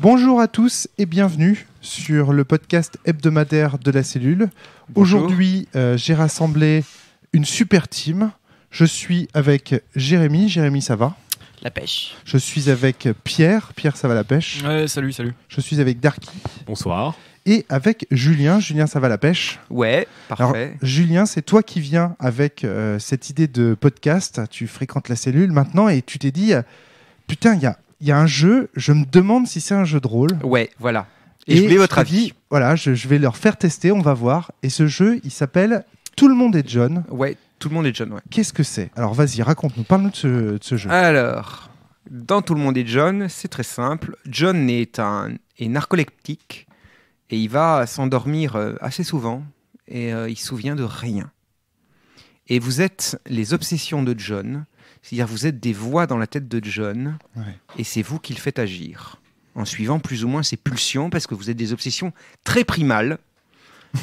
Bonjour à tous et bienvenue sur le podcast hebdomadaire de la cellule. Bonjour. Aujourd'hui, j'ai rassemblé une super team. Je suis avec Jérémy. Jérémy, ça va ? La pêche. Je suis avec Pierre. Pierre, ça va la pêche ? Ouais, salut. Je suis avec Darky. Bonsoir. Et avec Julien. Julien, ça va la pêche ? Ouais, parfait. Alors, Julien, c'est toi qui viens avec cette idée de podcast. Tu fréquentes la cellule maintenant et tu t'es dit, putain, il y a un jeu, je me demande si c'est un jeu de rôle. Ouais, voilà. Et je voulais votre t'ai avis. dit, voilà, je vais leur faire tester, on va voir. Et ce jeu, il s'appelle Tout le monde est John. Ouais, tout le monde est John, ouais. Qu'est-ce que c'est ? Alors vas-y, raconte-nous, parle-nous de ce jeu. Alors, dans Tout le monde est John, c'est très simple. John est narcoleptique et il va s'endormir assez souvent et il se souvient de rien. Et vous êtes les obsessions de John, c'est-à-dire vous êtes des voix dans la tête de John et c'est vous qui le faites agir en suivant plus ou moins ses pulsions parce que vous êtes des obsessions très primales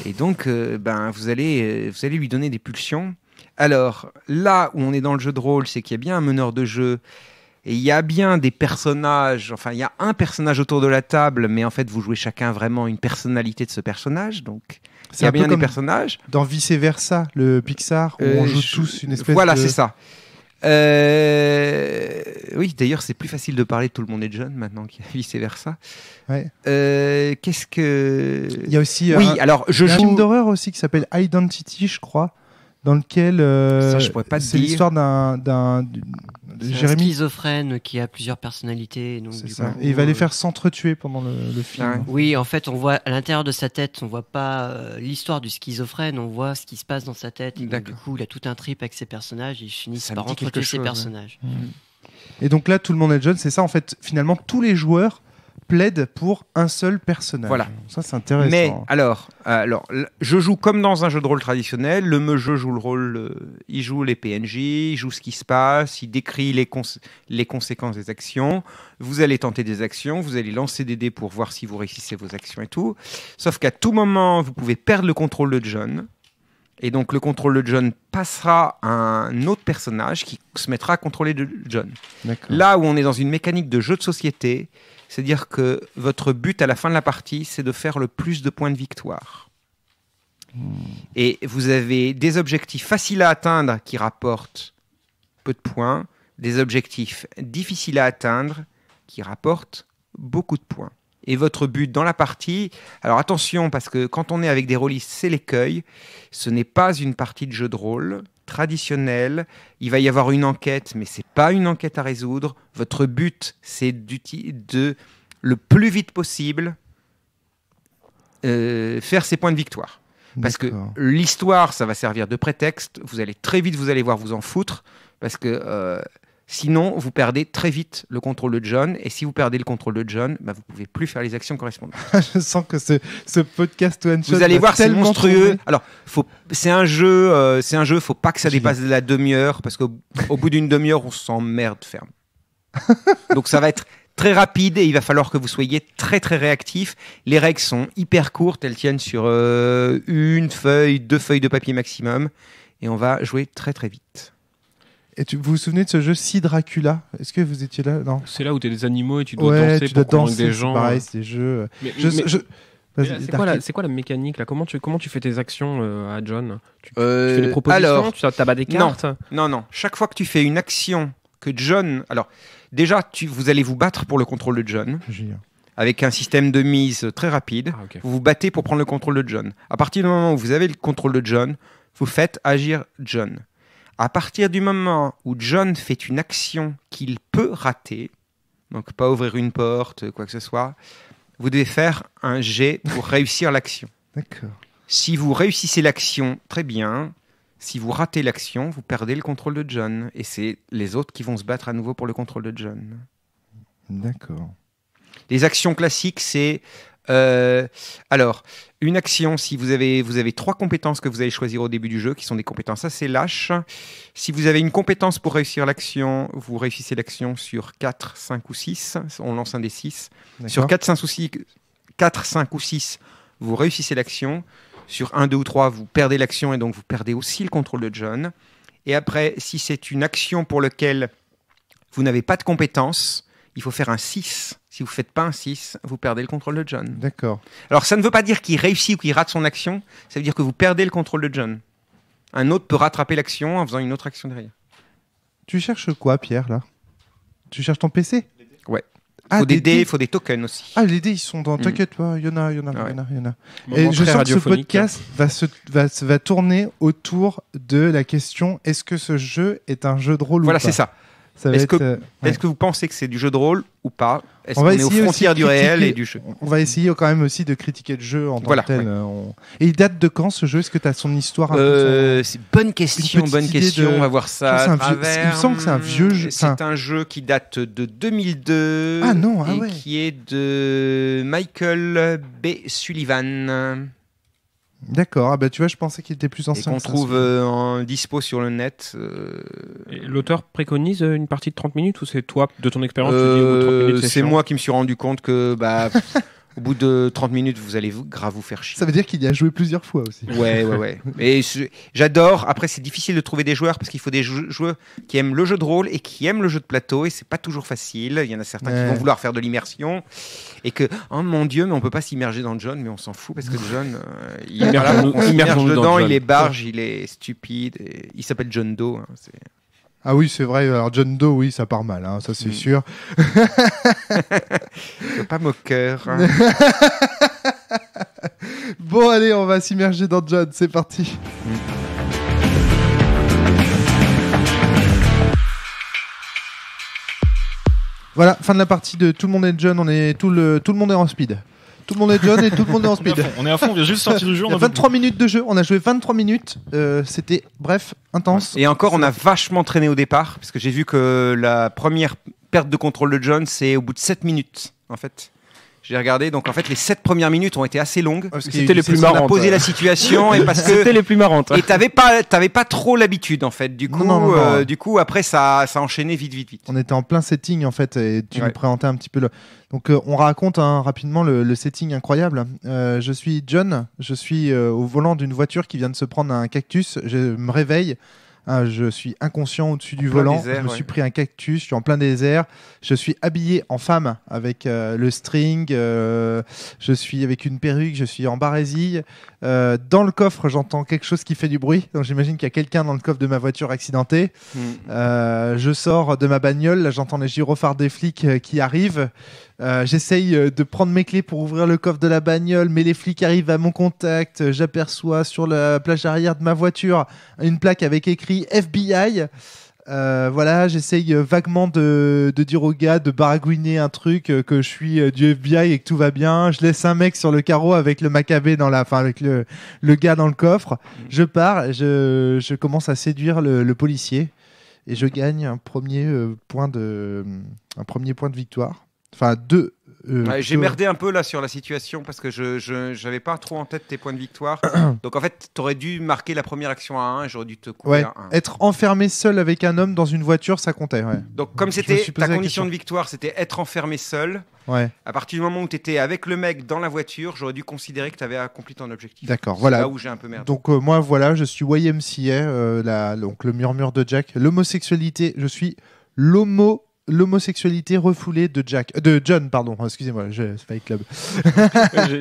et donc vous allez lui donner des pulsions. Alors là où on est dans le jeu de rôle, c'est qu'il y a bien un meneur de jeu et il y a bien des personnages, enfin il y a un personnage autour de la table, mais en fait vous jouez chacun vraiment une personnalité de ce personnage, donc il y a bien des personnages. Dans Vice Versa, le Pixar, où on joue tous une espèce voilà, de... c'est ça. Oui, d'ailleurs, c'est plus facile de parler de Tout le monde est John maintenant qu'il y a Vice Versa. Ouais. Qu'est-ce que... Il y a aussi alors, un film d'horreur aussi qui s'appelle Identity, je crois, dans lequel ça, je pourrais pas te c'est dire. l'histoire d'un Jérémy, un schizophrène qui a plusieurs personnalités. Donc, c'est ça. Et il va les faire s'entretuer pendant le film. Ouais. Oui, en fait, on voit à l'intérieur de sa tête, on voit pas l'histoire du schizophrène, on voit ce qui se passe dans sa tête. Et donc, du coup, il a tout un trip avec ses personnages et ils finissent par entretuer ses personnages. Et donc là, Tout le monde est John, c'est ça en fait. Finalement, tous les joueurs plaident pour un seul personnage. Voilà. Ça, c'est intéressant. Mais alors, je joue comme dans un jeu de rôle traditionnel. Le jeu joue le rôle, il joue les PNJ, il joue ce qui se passe, il décrit les conséquences des actions. Vous allez tenter des actions, vous allez lancer des dés pour voir si vous réussissez vos actions et tout. Sauf qu'à tout moment, vous pouvez perdre le contrôle de John. Et donc, le contrôle de John passera à un autre personnage qui se mettra à contrôler de John. D'accord. Là où on est dans une mécanique de jeu de société, c'est-à-dire que votre but à la fin de la partie, c'est de faire le plus de points de victoire. Et vous avez des objectifs faciles à atteindre qui rapportent peu de points, des objectifs difficiles à atteindre qui rapportent beaucoup de points. Et votre but dans la partie, alors attention, parce que quand on est avec des rôlistes, c'est l'écueil, ce n'est pas une partie de jeu de rôle traditionnelle. Il va y avoir une enquête, mais ce n'est pas une enquête à résoudre. Votre but, c'est de le plus vite possible faire ses points de victoire. Parce que l'histoire, ça va servir de prétexte. Vous allez voir vous en foutre, parce que... sinon, vous perdez très vite le contrôle de John. Et si vous perdez le contrôle de John, vous ne pouvez plus faire les actions correspondantes. Je sens que ce podcast one shot. Vous allez voir, c'est monstrueux. Tourner. Alors, c'est un jeu. Faut pas que ça dépasse la demi-heure, parce qu'au bout d'une demi-heure, on s'emmerde ferme. Donc, ça va être très rapide et il va falloir que vous soyez très très réactif. Les règles sont hyper courtes. Elles tiennent sur 2 feuilles de papier maximum. Et on va jouer très très vite. Et vous vous souvenez de ce jeu Si Dracula ? Est-ce que vous étiez là ? Non. C'est là où tu es des animaux et tu dois danser pour convaincre des gens. C'est pareil, c'est des jeux. C'est quoi la mécanique là ? Comment tu fais tes actions à John ? Tu fais des propositions ? Alors, tu t'abats des cartes ? Non. Chaque fois que tu fais une action que John... Alors, déjà, vous allez vous battre pour le contrôle de John. Avec un système de mise très rapide. Ah, okay. Vous vous battez pour prendre le contrôle de John. À partir du moment où vous avez le contrôle de John, vous faites agir John. À partir du moment où John fait une action qu'il peut rater, donc pas ouvrir une porte, quoi que ce soit, vous devez faire un jet pour réussir l'action. D'accord. Si vous réussissez l'action, très bien. Si vous ratez l'action, vous perdez le contrôle de John. Et c'est les autres qui vont se battre à nouveau pour le contrôle de John. D'accord. Les actions classiques, c'est... alors, une action, si vous avez 3 compétences que vous allez choisir au début du jeu, qui sont des compétences assez lâches. Si vous avez une compétence pour réussir l'action, vous réussissez l'action sur 4, 5 ou 6. On lance un des 6. D'accord. Sur 4, 5 ou 6, vous réussissez l'action. Sur 1, 2 ou 3, vous perdez l'action et donc vous perdez aussi le contrôle de John. Et après, si c'est une action pour laquelle vous n'avez pas de compétence, il faut faire un 6 Si vous ne faites pas un 6, vous perdez le contrôle de John. D'accord. Alors, ça ne veut pas dire qu'il réussit ou qu'il rate son action. Ça veut dire que vous perdez le contrôle de John. Un autre peut rattraper l'action en faisant une autre action derrière. Tu cherches quoi, Pierre, là? Tu cherches ton PC? Ouais. Il faut des dés, il faut des tokens aussi. Ah, les dés, ils sont dans... T'inquiète pas, il y en a. Et je sens que ce podcast va tourner autour de la question, est-ce que ce jeu est un jeu de rôle ou pas? Voilà, c'est ça. Est-ce que vous pensez que c'est du jeu de rôle ou pas? Est-ce qu'on est aux frontières du réel et du jeu? On va essayer quand même aussi de critiquer le jeu en tant que tel. Et il date de quand ce jeu? Est-ce que tu as son histoire? C'est bonne question. On va voir ça à travers. Il me semble que c'est un vieux jeu. C'est un jeu qui date de 2002 qui est de Michael B. Sullivan. D'accord, tu vois, je pensais qu'il était plus ancien. Et qu'on trouve en dispo sur le net. Et l'auteur préconise une partie de 30 minutes ou c'est toi, de ton expérience, tu dis au bout de 30 minutes, c'est moi qui me suis rendu compte que au bout de 30 minutes, vous allez grave vous faire chier. Ça veut dire qu'il y a joué plusieurs fois aussi. Ouais. Et j'adore. Après, c'est difficile de trouver des joueurs parce qu'il faut des joueurs qui aiment le jeu de rôle et qui aiment le jeu de plateau et c'est pas toujours facile. Il y en a certains qui vont vouloir faire de l'immersion et que, oh mon Dieu, mais on peut pas s'immerger dans John, mais on s'en fout parce que John, on s'immerge dedans, il est barge, il est stupide. Et il s'appelle John Doe. Ah oui, c'est vrai. Alors John Doe, oui, ça part mal, ça c'est sûr. Pas moqueur. Bon, allez, on va s'immerger dans John. C'est parti. Voilà, fin de la partie de Tout le monde est John. Tout le monde est en speed. Tout le monde est John et tout le monde est en speed. On est à fond, on vient juste sortir du jeu. Il y a 23 minutes de jeu, on a joué 23 minutes, c'était bref, intense. Et encore, on a vachement traîné au départ, parce que j'ai vu que la première perte de contrôle de John, c'est au bout de 7 minutes, en fait. J'ai regardé, donc en fait, les 7 premières minutes ont été assez longues. C'était les plus marrantes. On a posé la situation et parce que c'était les plus marrantes. Et t'avais pas trop l'habitude en fait. Du coup, non. Du coup, après ça a enchaîné vite. On était en plein setting en fait, et tu nous présentais un petit peu le. Donc on raconte rapidement le setting incroyable. Je suis John, je suis au volant d'une voiture qui vient de se prendre un cactus. Je me réveille. Je suis inconscient au-dessus du volant, je me suis pris un cactus, je suis en plein désert, je suis habillé en femme avec le string, je suis avec une perruque, je suis en barésille. Dans le coffre, j'entends quelque chose qui fait du bruit, donc j'imagine qu'il y a quelqu'un dans le coffre de ma voiture accidentée. Je sors de ma bagnole, là, j'entends les gyrophares des flics qui arrivent. J'essaye de prendre mes clés pour ouvrir le coffre de la bagnole, mais les flics arrivent à mon contact. J'aperçois sur la plage arrière de ma voiture une plaque avec écrit FBI. Voilà, j'essaye vaguement de dire au gars de baragouiner un truc, que je suis du FBI et que tout va bien. Je laisse un mec sur le carreau avec le macabé avec le gars dans le coffre. Je pars, je commence à séduire le policier et je gagne un premier point de victoire. Enfin, deux. J'ai merdé un peu là sur la situation parce que je n'avais pas trop en tête tes points de victoire. Donc en fait, tu aurais dû marquer la première action à 1 et j'aurais dû te couper à 1. Être enfermé seul avec un homme dans une voiture, ça comptait. Ouais. Donc comme c'était ta condition de victoire, c'était être enfermé seul. Ouais. À partir du moment où tu étais avec le mec dans la voiture, j'aurais dû considérer que tu avais accompli ton objectif. D'accord, voilà. C'est là où j'ai un peu merdé. Donc moi, voilà, je suis YMCA, donc le murmure de Jack. L'homosexualité, je suis l'homosexualité refoulée de John, pardon, excusez-moi, c'est Fight Club.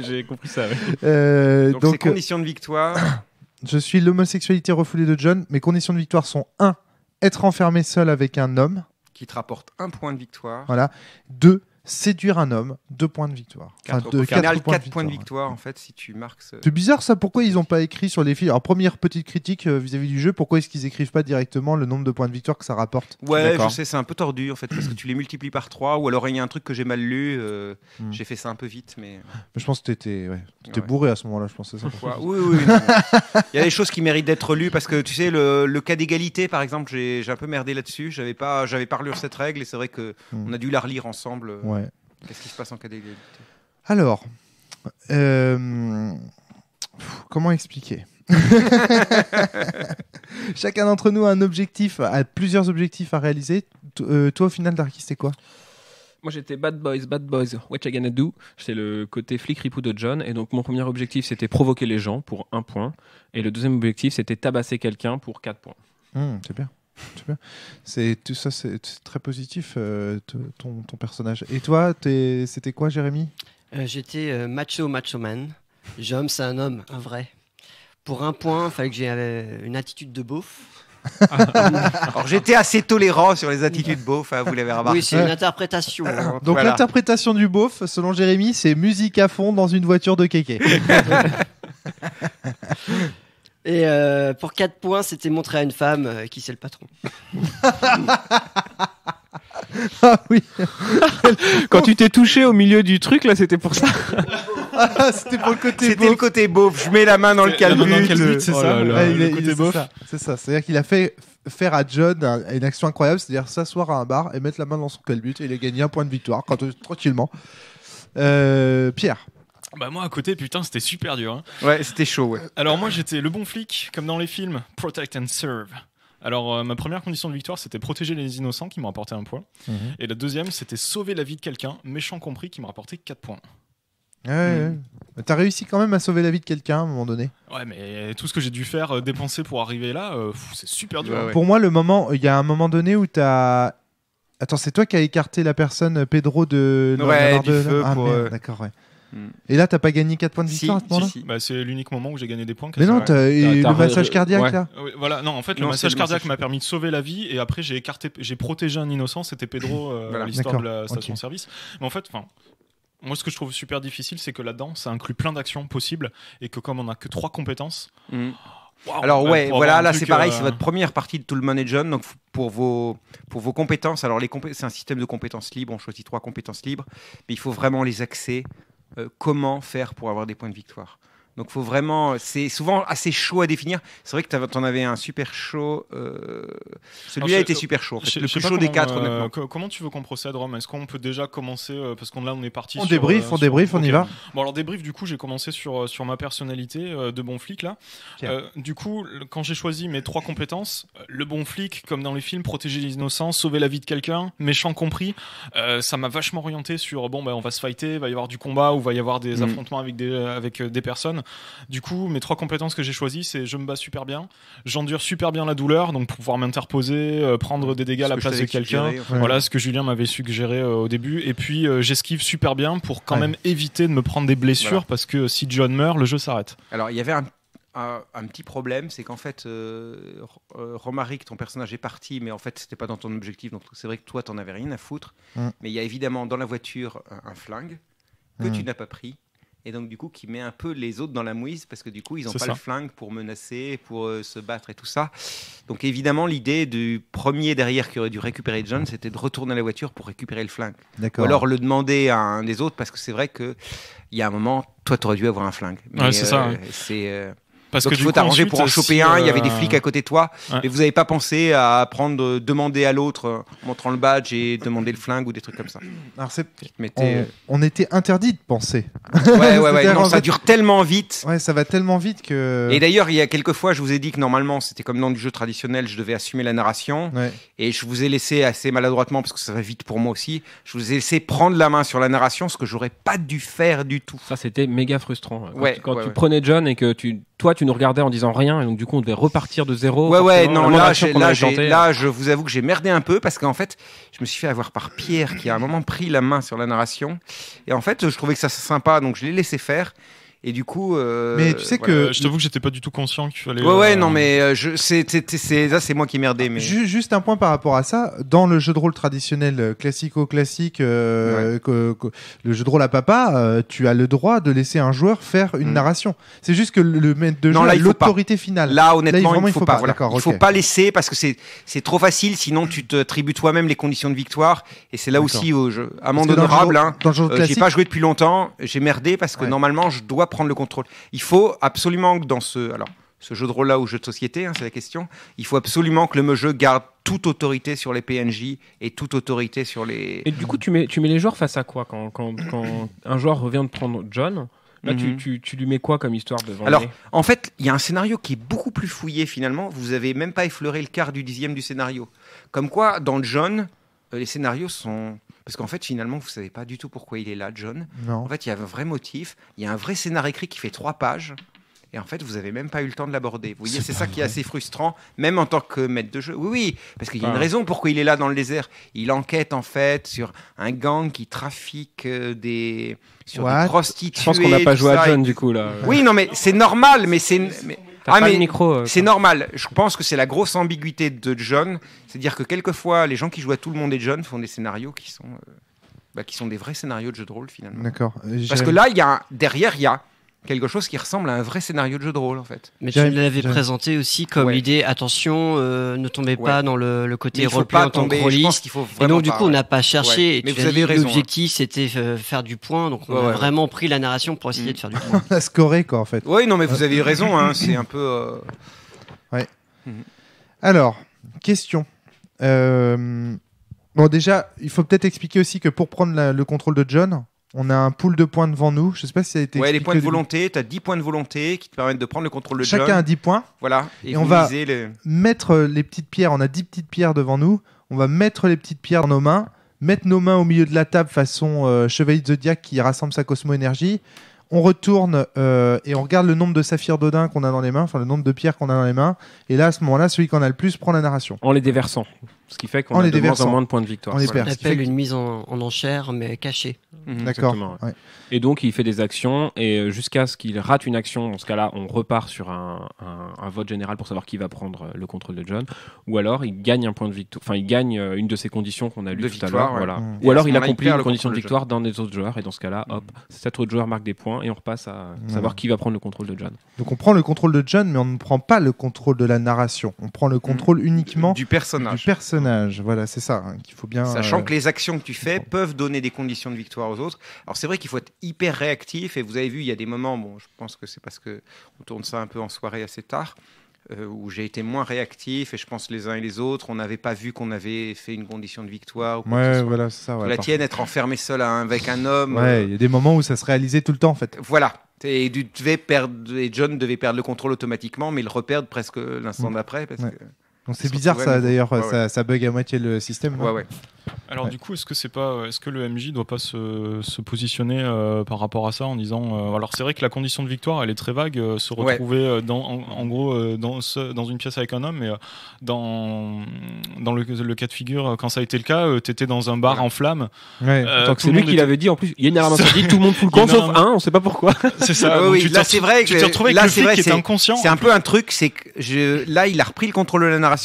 J'ai compris ça. Ouais. Donc c'est conditions de victoire. Je suis l'homosexualité refoulée de John. Mes conditions de victoire sont 1. Être enfermé seul avec un homme. Qui te rapporte 1 point de victoire. Voilà. 2. Séduire un homme, 2 points de victoire. 4 points de victoire en fait si tu marques. C'est bizarre ça, pourquoi ils n'ont pas écrit sur les fiches? Alors première petite critique vis-à-vis du jeu, pourquoi est-ce qu'ils écrivent pas directement le nombre de points de victoire que ça rapporte? Ouais, je sais, c'est un peu tordu en fait parce que tu les multiplies par 3 ou alors il y a un truc que j'ai mal lu, j'ai fait ça un peu vite mais je pense que t'étais bourré à ce moment-là, je pense. Oui. Il y a des choses qui méritent d'être lues parce que tu sais le cas d'égalité par exemple, j'ai un peu merdé là-dessus, j'avais pas relire cette règle et c'est vrai que on a dû la relire ensemble. Ouais. Qu'est-ce qui se passe en cas d'égalité? Alors, comment expliquer? Chacun d'entre nous a un objectif, a plusieurs objectifs à réaliser. Toi, au final, Darky, c'était quoi? Moi, j'étais bad boys, what you gonna do? J'étais le côté flic ripou de John. Et donc, mon premier objectif, c'était provoquer les gens pour 1 point. Et le deuxième objectif, c'était tabasser quelqu'un pour 4 points. C'est bien. Tout ça, c'est très positif, ton personnage. Et toi, c'était quoi, Jérémy? J'étais macho man. J'homme, c'est un homme, un vrai. Pour un point, il fallait que j'ai une attitude de beauf. Alors j'étais assez tolérant sur les attitudes beauf, vous l'avez remarqué. Oui, c'est une interprétation. Donc l'interprétation du beauf, selon Jérémy, c'est musique à fond dans une voiture de kéké. Et pour 4 points, c'était montrer à une femme qui c'est le patron. Ah oui. Quand tu t'es touché au milieu du truc, là, c'était pour ça. C'était pour le côté C'était le côté beauf. Je mets la main dans le calbut. C'est ça. Le côté beauf. C'est ça. C'est-à-dire qu'il a fait faire à John une action incroyable, c'est-à-dire s'asseoir à un bar et mettre la main dans son calbut et il a gagné un point de victoire tranquillement. Pierre. Bah moi à côté, putain, c'était super dur. Hein. Ouais, c'était chaud. Ouais. Alors moi j'étais le bon flic, comme dans les films, protect and serve. Alors ma première condition de victoire, c'était protéger les innocents, qui m'ont rapporté 1 point. Et la deuxième, c'était sauver la vie de quelqu'un, méchant compris, qui m'a rapporté 4 points. Ouais. T'as réussi quand même à sauver la vie de quelqu'un à un moment donné. Ouais, mais tout ce que j'ai dûu faire, dépenser pour arriver là, c'est super dur. Ouais. Pour moi, il y a un moment donné où t'as... Attends, c'est toi qui as écarté la personne Pedro de... Ouais, du feu pour... merde, d'accord, ouais. Et là, t'as pas gagné 4 points de victoire à ce moment-là ? Bah, c'est l'unique moment où j'ai gagné des points. Mais non, le massage cardiaque là. Voilà, non, en fait, le massage cardiaque m'a permis de sauver la vie et après j'ai protégé un innocent, c'était Pedro, l'histoire de la station-service. Mais en fait, moi, ce que je trouve super difficile, c'est que là-dedans, ça inclut plein d'actions possibles et que comme on n'a que 3 compétences. Wow, alors voilà, là c'est pareil, c'est votre première partie de Tool Money John. Donc pour vos compétences, alors c'est un système de compétences libres. On choisit 3 compétences libres, mais il faut vraiment les axer. Comment faire pour avoir des points de victoire. Donc faut vraiment, c'est souvent assez chaud à définir. C'est vrai que t'en avais un super chaud. Celui-là était super chaud. En fait. Le plus chaud des 4. Honnêtement. Comment tu veux qu'on procède, Rome ? Est-ce qu'on peut déjà commencer parce qu'on est parti. On débrief, on y va. Bon alors débrief. Du coup, j'ai commencé sur ma personnalité de bon flic là. Du coup, quand j'ai choisi mes 3 compétences, le bon flic, comme dans les films, protéger les innocents, sauver la vie de quelqu'un, méchant compris, ça m'a vachement orienté sur on va se fighter, va y avoir du combat ou va y avoir des affrontements avec des personnes. Du coup, mes 3 compétences que j'ai choisies, c'est je me bats super bien, j'endure super bien la douleur, donc pour pouvoir m'interposer, prendre des dégâts à la place de quelqu'un. Voilà ce que Julien m'avait suggéré au début. Et puis j'esquive super bien pour quand même éviter de me prendre des blessures parce que si John meurt, le jeu s'arrête. Alors il y avait un petit problème, c'est qu'en fait, Romaric, ton personnage est parti, mais en fait, c'était pas dans ton objectif, donc c'est vrai que toi, t'en avais rien à foutre. Mais il y a évidemment dans la voiture un flingue que tu n'as pas pris. Et donc du coup qui met un peu les autres dans la mouise parce que du coup ils n'ont pas le flingue pour menacer, pour se battre et tout ça. Donc évidemment l'idée du premier derrière qui aurait dû récupérer John, c'était de retourner à la voiture pour récupérer le flingue. Ou alors le demander à un des autres parce que c'est vrai qu'il y a un moment, toi tu aurais dû avoir un flingue. Mais, c'est ça. Parce donc il faut t'arranger pour en choper un, il y avait des flics à côté de toi, mais vous n'avez pas pensé à demander à l'autre, montrant le badge et demander le flingue ou des trucs comme ça. Alors on était interdit de penser. Ouais, non, ça dure tellement vite. Ouais, ça va tellement vite que... Et d'ailleurs, il y a quelques fois, je vous ai dit que normalement, c'était comme dans du jeu traditionnel, je devais assumer la narration, et je vous ai laissé assez maladroitement, parce que ça va vite pour moi aussi, je vous ai laissé prendre la main sur la narration, ce que j'aurais pas dû faire du tout. Ça, c'était méga frustrant. Quand tu prenais John et que tu nous regardais en disant rien, et donc du coup on devait repartir de zéro. Non, là je vous avoue que j'ai merdé un peu parce qu'en fait je me suis fait avoir par Pierre qui a à un moment pris la main sur la narration et en fait je trouvais que ça c'est sympa donc je l'ai laissé faire. Et du coup, mais tu sais que je t'avoue que j'étais pas du tout conscient qu'il fallait. Non, mais c'est moi qui merdais. Mais juste un point par rapport à ça, dans le jeu de rôle traditionnel classique, le jeu de rôle à papa, tu as le droit de laisser un joueur faire une narration. C'est juste que le maître de jeu a l'autorité finale. Là, honnêtement, il faut pas. Il faut pas laisser parce que c'est trop facile. Sinon, tu te attribues toi-même les conditions de victoire. Et c'est là aussi au jeu. Amende honorable. J'ai pas joué depuis longtemps. J'ai merdé parce que normalement, je dois prendre le contrôle. Il faut absolument que dans ce jeu de rôle-là ou jeu de société, c'est la question, il faut absolument que le jeu garde toute autorité sur les PNJ et toute autorité sur les... Et du coup, tu mets les joueurs face à quoi quand un joueur revient de prendre John? Là, tu lui mets quoi comme histoire devant? Alors, en fait, il y a un scénario qui est beaucoup plus fouillé finalement. Vous avez même pas effleuré le quart du 10e du scénario. Comme quoi, dans John, les scénarios sont... Parce qu'en fait, finalement, vous ne savez pas du tout pourquoi il est là, John. Non. En fait, il y a un vrai motif. Il y a un vrai scénario écrit qui fait 3 pages. et en fait, vous n'avez même pas eu le temps de l'aborder. Vous voyez, c'est ça qui est assez frustrant, même en tant que maître de jeu. Oui, parce qu'il y a une raison pourquoi il est là dans le désert. Il enquête en fait sur un gang qui trafique des prostituées. Je pense qu'on n'a pas joué à John du coup là. Oui, non, mais c'est normal, mais c'est. Le micro, c'est normal. Je pense que c'est la grosse ambiguïté de John, c'est-à-dire que quelquefois, les gens qui jouent à Tout le monde est John font des scénarios qui sont des vrais scénarios de jeu de rôle finalement. D'accord. Parce que là, derrière, il y a quelque chose qui ressemble à un vrai scénario de jeu de rôle en fait. Mais tu l'avais présenté aussi comme l'idée, attention, ne tombez pas dans le côté roleplay en tant que rôliste. Et donc du coup on n'a pas cherché, et mais vous avez raison, l'objectif c'était faire du point, donc on a vraiment pris la narration pour essayer de faire du point. On a scoré quoi en fait. Oui, non mais vous avez raison, hein, c'est un peu... Ouais. Alors, question. Bon déjà, il faut peut-être expliquer aussi que pour prendre le contrôle de John, on a un pool de points devant nous. Je sais pas si ça a été expliqué. Les points de volonté. Tu as 10 points de volonté qui te permettent de prendre le contrôle de John. Chacun a 10 points. Voilà. Et on va mettre les petites pierres. On a 10 petites pierres devant nous. On va mettre les petites pierres dans nos mains. Mettre nos mains au milieu de la table façon Chevalier de Zodiac qui rassemble sa cosmo-énergie. On retourne et on regarde le nombre de saphirs d'Odin qu'on a dans les mains, enfin le nombre de pierres qu'on a dans les mains. Et là, à ce moment-là, celui qui en a le plus prend la narration. En les déversant. Ce qui fait qu'on a de moins en moins de points de victoire. On appelle une mise en enchère, mais cachée. D'accord. Ouais. Et donc, il fait des actions, et jusqu'à ce qu'il rate une action, dans ce cas-là, on repart sur un vote général pour savoir qui va prendre le contrôle de John. Ou alors, il gagne un point de victoire. Enfin, il gagne une de ces conditions qu'on a lues tout à l'heure. Ouais. Voilà. Ou alors, il accomplit une condition de victoire dans des autres joueurs, et dans ce cas-là, hop, cet autre joueur marque des points, et on repasse à savoir qui va prendre le contrôle de John. Donc, on prend le contrôle de John, mais on ne prend pas le contrôle de la narration. On prend le contrôle uniquement du personnage. Voilà, c'est ça qu'il faut bien. Sachant que les actions que tu fais peuvent donner des conditions de victoire aux autres. Alors c'est vrai qu'il faut être hyper réactif, et vous avez vu, il y a des moments, je pense que c'est parce que on tourne ça un peu en soirée assez tard, où j'ai été moins réactif, et je pense les uns et les autres, on n'avait pas vu qu'on avait fait une condition de victoire. Ou voilà, c'est ça. La tienne, être enfermé seul avec un homme. Il y a des moments où ça se réalisait tout le temps en fait. Voilà. Et John devait perdre le contrôle automatiquement, mais il le reperdre presque l'instant d'après parce que. Donc c'est bizarre ça d'ailleurs, ça bug à moitié le système. Alors du coup, est-ce que le MJ doit pas se positionner par rapport à ça en disant alors c'est vrai que la condition de victoire elle est très vague, se retrouver en gros dans une pièce avec un homme, mais dans le cas de figure quand ça a été le cas, t'étais dans un bar en flammes. Donc c'est lui qui l'avait dit en plus. Il y a une arme incendie, tout le monde fout le camp sauf un, on sait pas pourquoi. C'est ça. Là c'est vrai que tu te retrouvais avec le flic qui était inconscient. C'est un peu un truc, c'est que là il a repris le contrôle de la narration.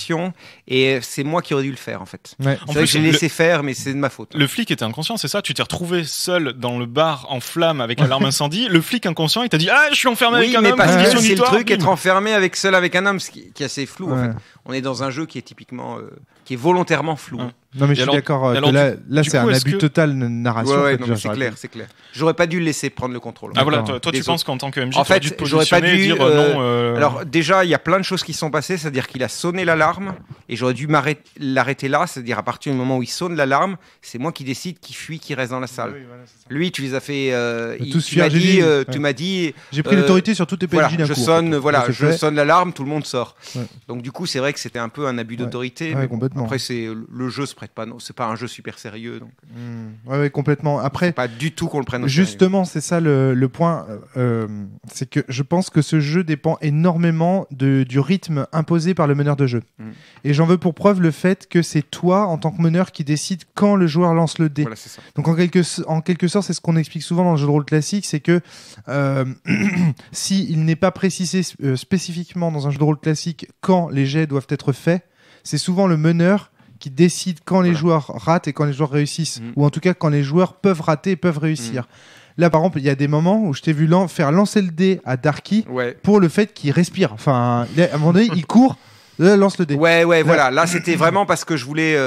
Et c'est moi qui aurais dû le faire en fait. En plus, j'ai laissé faire, mais c'est de ma faute. Le flic était inconscient, c'est ça? Tu t'es retrouvé seul dans le bar en flammes avec l'alarme incendie. Le flic inconscient, il t'a dit je suis enfermé avec un homme. Parce que c'est le truc, être enfermé seul avec un homme, ce qui est assez flou en fait. On est dans un jeu qui est typiquement qui est volontairement flou. Non mais je suis d'accord. Là c'est un abus total de narration. C'est clair. J'aurais pas dû le laisser prendre le contrôle. Ah voilà, toi tu penses qu'en tant que MJ, en fait, j'aurais pas dû dire non. Alors déjà, il y a plein de choses qui sont passées, c'est-à-dire qu'il a sonné l'alarme et j'aurais dû l'arrêter là, c'est-à-dire à partir du moment où il sonne l'alarme, c'est moi qui décide qui fuit, qui reste dans la salle. Lui, tu les as fait. Tu m'as dit. J'ai pris l'autorité sur toutes tes PNJ d'un coup. Je sonne l'alarme, tout le monde sort. Donc du coup, c'est vrai que c'était un peu un abus d'autorité. Complètement. Après, le jeu se prête pas. C'est pas un jeu super sérieux. Donc. Complètement. Après, pas du tout qu'on le prenne au justement, c'est ça le point. C'est que je pense que ce jeu dépend énormément du rythme imposé par le meneur de jeu. Et j'en veux pour preuve le fait que c'est toi, en tant que meneur, qui décide quand le joueur lance le dé. Voilà, c'est ça. Donc en quelque sorte, c'est ce qu'on explique souvent dans le jeu de rôle classique, c'est que s'il n'est pas précisé spécifiquement dans un jeu de rôle classique quand les jets doivent être faits, c'est souvent le meneur qui décide quand les joueurs ratent et quand les joueurs réussissent, ou en tout cas quand les joueurs peuvent rater et peuvent réussir. Là, par exemple, il y a des moments où je t'ai vu faire lancer le dé à Darky pour le fait qu'il respire. Enfin, à un moment donné, il court, lance le dé. Voilà. Là, c'était vraiment parce que je voulais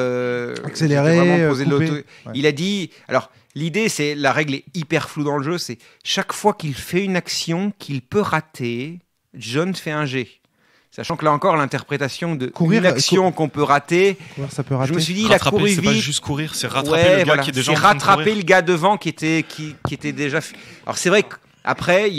accélérer, poser Il a dit... Alors, l'idée, c'est... La règle est hyper floue dans le jeu, c'est chaque fois qu'il fait une action qu'il peut rater, John fait un jet. Sachant que là encore, l'interprétation de une action qu'on peut rater, ça peut rater. Je me suis dit, il a couru vite. C'est pas juste courir, c'est rattraper le gars qui est déjà en train de courir. Rattraper le gars devant qui était déjà... Alors c'est vrai qu'après,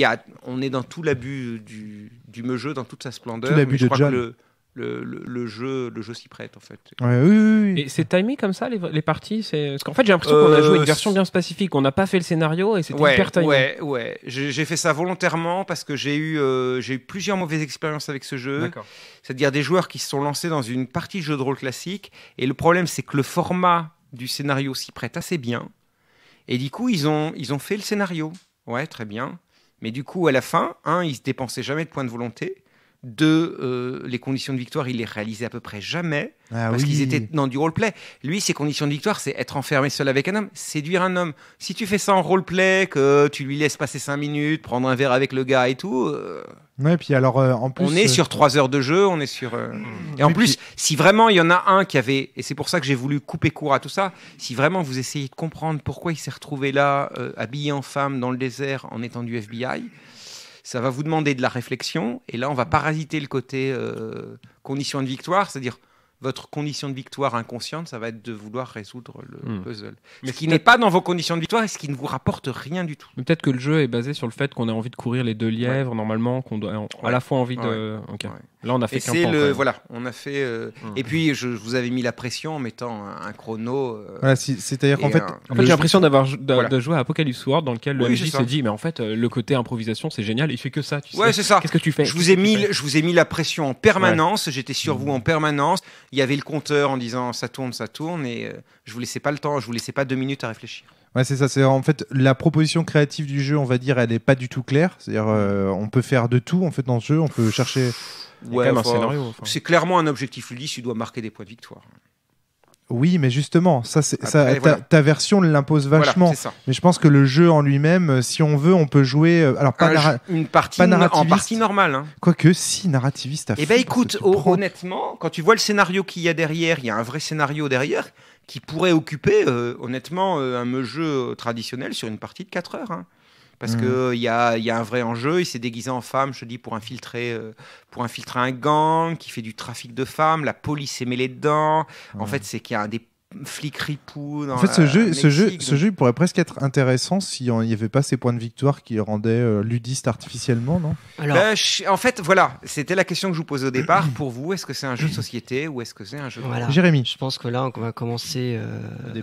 on est dans tout l'abus du jeu, dans toute sa splendeur. Tout l'abus de John. le jeu s'y prête en fait. Ouais, oui. Et c'est timé comme ça les parties, parce qu'en fait j'ai l'impression qu'on a joué une version bien spécifique, on n'a pas fait le scénario et c'était hyper timé. Ouais. J'ai fait ça volontairement parce que j'ai eu plusieurs mauvaises expériences avec ce jeu. D'accord. C'est-à-dire des joueurs qui se sont lancés dans une partie de jeu de rôle classique et le problème c'est que le format du scénario s'y prête assez bien et du coup ils ont fait le scénario. Ouais, très bien. Mais du coup à la fin, ils se dépensaient jamais de points de volonté. 2, les conditions de victoire, il les réalisait à peu près jamais parce qu'ils étaient dans du roleplay. Lui, ses conditions de victoire, c'est être enfermé seul avec un homme, séduire un homme. Si tu fais ça en roleplay, que tu lui laisses passer 5 minutes, prendre un verre avec le gars et tout. Ouais, puis alors en plus, on est sur 3 heures de jeu, on est sur. Et en plus, si vraiment il y en a un qui avait, et c'est pour ça que j'ai voulu couper court à tout ça, si vraiment vous essayez de comprendre pourquoi il s'est retrouvé là, habillé en femme dans le désert en étant du FBI. Ça va vous demander de la réflexion, et là, on va parasiter le côté condition de victoire, c'est-à-dire votre condition de victoire inconsciente, ça va être de vouloir résoudre le puzzle. Mais ce qui n'est pas dans vos conditions de victoire et ce qui ne vous rapporte rien du tout. Mais peut-être que le jeu est basé sur le fait qu'on a envie de courir les 2 lièvres, normalement, qu'on doit à la fois envie de... Okay. Là, on a fait qu'un temps. Voilà, on a fait... Et puis, je vous avais mis la pression en mettant un chrono. Voilà, c'est-à-dire qu'en fait... j'ai l'impression de jouer à Apocalypse World, dans lequel le MJ s'est dit, mais en fait, le côté improvisation, c'est génial, il fait que ça, tu sais. C'est ça. Qu'est-ce que tu fais? Je vous ai mis la pression en permanence, j'étais sur vous en permanence. Il y avait le compteur en disant ça tourne, et je vous laissais pas le temps, je vous laissais pas 2 minutes à réfléchir. Ouais, c'est ça. C'est en fait la proposition créative du jeu, on va dire, elle est pas du tout claire. C'est-à-dire, on peut faire de tout en fait dans ce jeu. On peut chercher. Un scénario. C'est clairement un objectif ludique. Tu dois marquer des points de victoire. Oui, mais justement, ta version l'impose vachement. Voilà, mais je pense que le jeu en lui-même, si on veut, on peut jouer. Alors une partie en partie normale. Hein. Quoique, si narrativiste. Eh ben, écoute, honnêtement, quand tu vois le scénario qu'il y a derrière, il y a un vrai scénario derrière qui pourrait occuper, honnêtement, un jeu traditionnel sur une partie de 4 heures. Hein. Parce qu'il y a un vrai enjeu, il s'est déguisé en femme, je te dis, pour infiltrer un gang qui fait du trafic de femmes, la police est mêlée dedans. En fait, c'est qu'il y a des flics ripoux. En fait, ce jeu, il pourrait presque être intéressant s'il n'y avait pas ces points de victoire qui le rendaient ludiste artificiellement, non? Alors... en fait, voilà, c'était la question que je vous posais au départ. Pour vous, est-ce que c'est un jeu de société ou est-ce que c'est un jeu de rôle? Jérémy. Je pense que là, on va commencer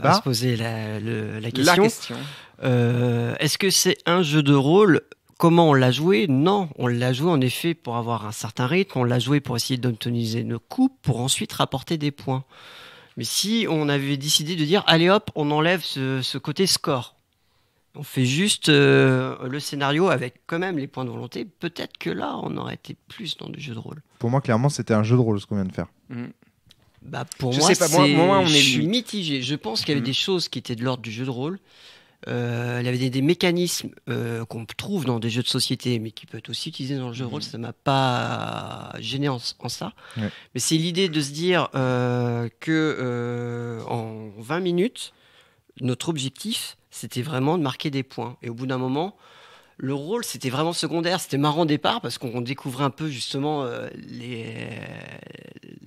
à se poser la question. Est-ce que c'est un jeu de rôle? Comment on l'a joué? Non, on l'a joué en effet pour avoir un certain rythme, on l'a joué pour essayer d'optimiser nos coups, pour ensuite rapporter des points. Mais si on avait décidé de dire, allez hop, on enlève ce côté score, on fait juste le scénario avec quand même les points de volonté, peut-être que là, on aurait été plus dans du jeu de rôle. Pour moi, clairement, c'était un jeu de rôle ce qu'on vient de faire. Pour moi, je suis mitigé. Je pense qu'il y avait des choses qui étaient de l'ordre du jeu de rôle. Il y avait des mécanismes qu'on trouve dans des jeux de société, mais qui peut être aussi utilisé dans le jeu de rôle. Ça m'a pas gêné en ça. Ouais. Mais c'est l'idée de se dire que en 20 minutes, notre objectif, c'était vraiment de marquer des points. Et au bout d'un moment, le rôle, c'était vraiment secondaire. C'était marrant au départ parce qu'on découvrait un peu justement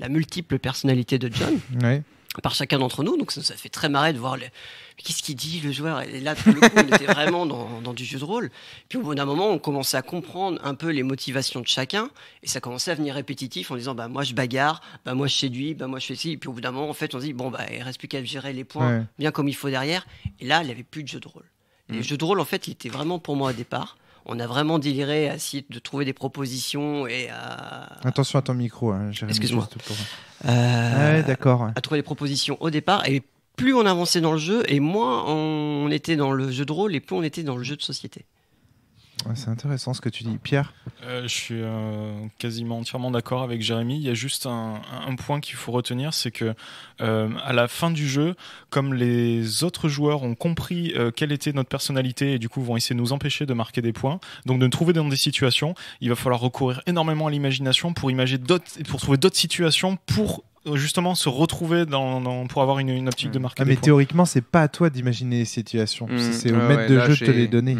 la multiple personnalité de John. Ouais. Par chacun d'entre nous, donc ça fait très marrer de voir qu'est-ce qu'il dit le joueur, et là pour le coup on était vraiment dans du jeu de rôle, puis au bout d'un moment on commençait à comprendre un peu les motivations de chacun, et ça commençait à venir répétitif en disant moi je bagarre, moi je séduis, moi je fais ci, et puis au bout d'un moment en fait on se dit il reste plus qu'à gérer les points bien comme il faut derrière, et là il n'y avait plus de jeu de rôle. Et le jeu de rôle en fait il était vraiment pour moi au départ. On a vraiment déliré à essayer de trouver des propositions et à... Attention à ton micro, hein, excuse-moi. D'accord. À trouver des propositions au départ, et plus on avançait dans le jeu, et moins on était dans le jeu de rôle, et plus on était dans le jeu de société. C'est intéressant ce que tu dis. Pierre? Je suis quasiment entièrement d'accord avec Jérémy. Il y a juste un point qu'il faut retenir, c'est que à la fin du jeu, comme les autres joueurs ont compris quelle était notre personnalité et du coup vont essayer de nous empêcher de marquer des points, donc de nous trouver dans des situations, il va falloir recourir énormément à l'imagination pour trouver d'autres situations pour justement se retrouver pour avoir une optique de marquer des points. Mais théoriquement, c'est pas à toi d'imaginer les situations. C'est au maître de jeu de te les donner.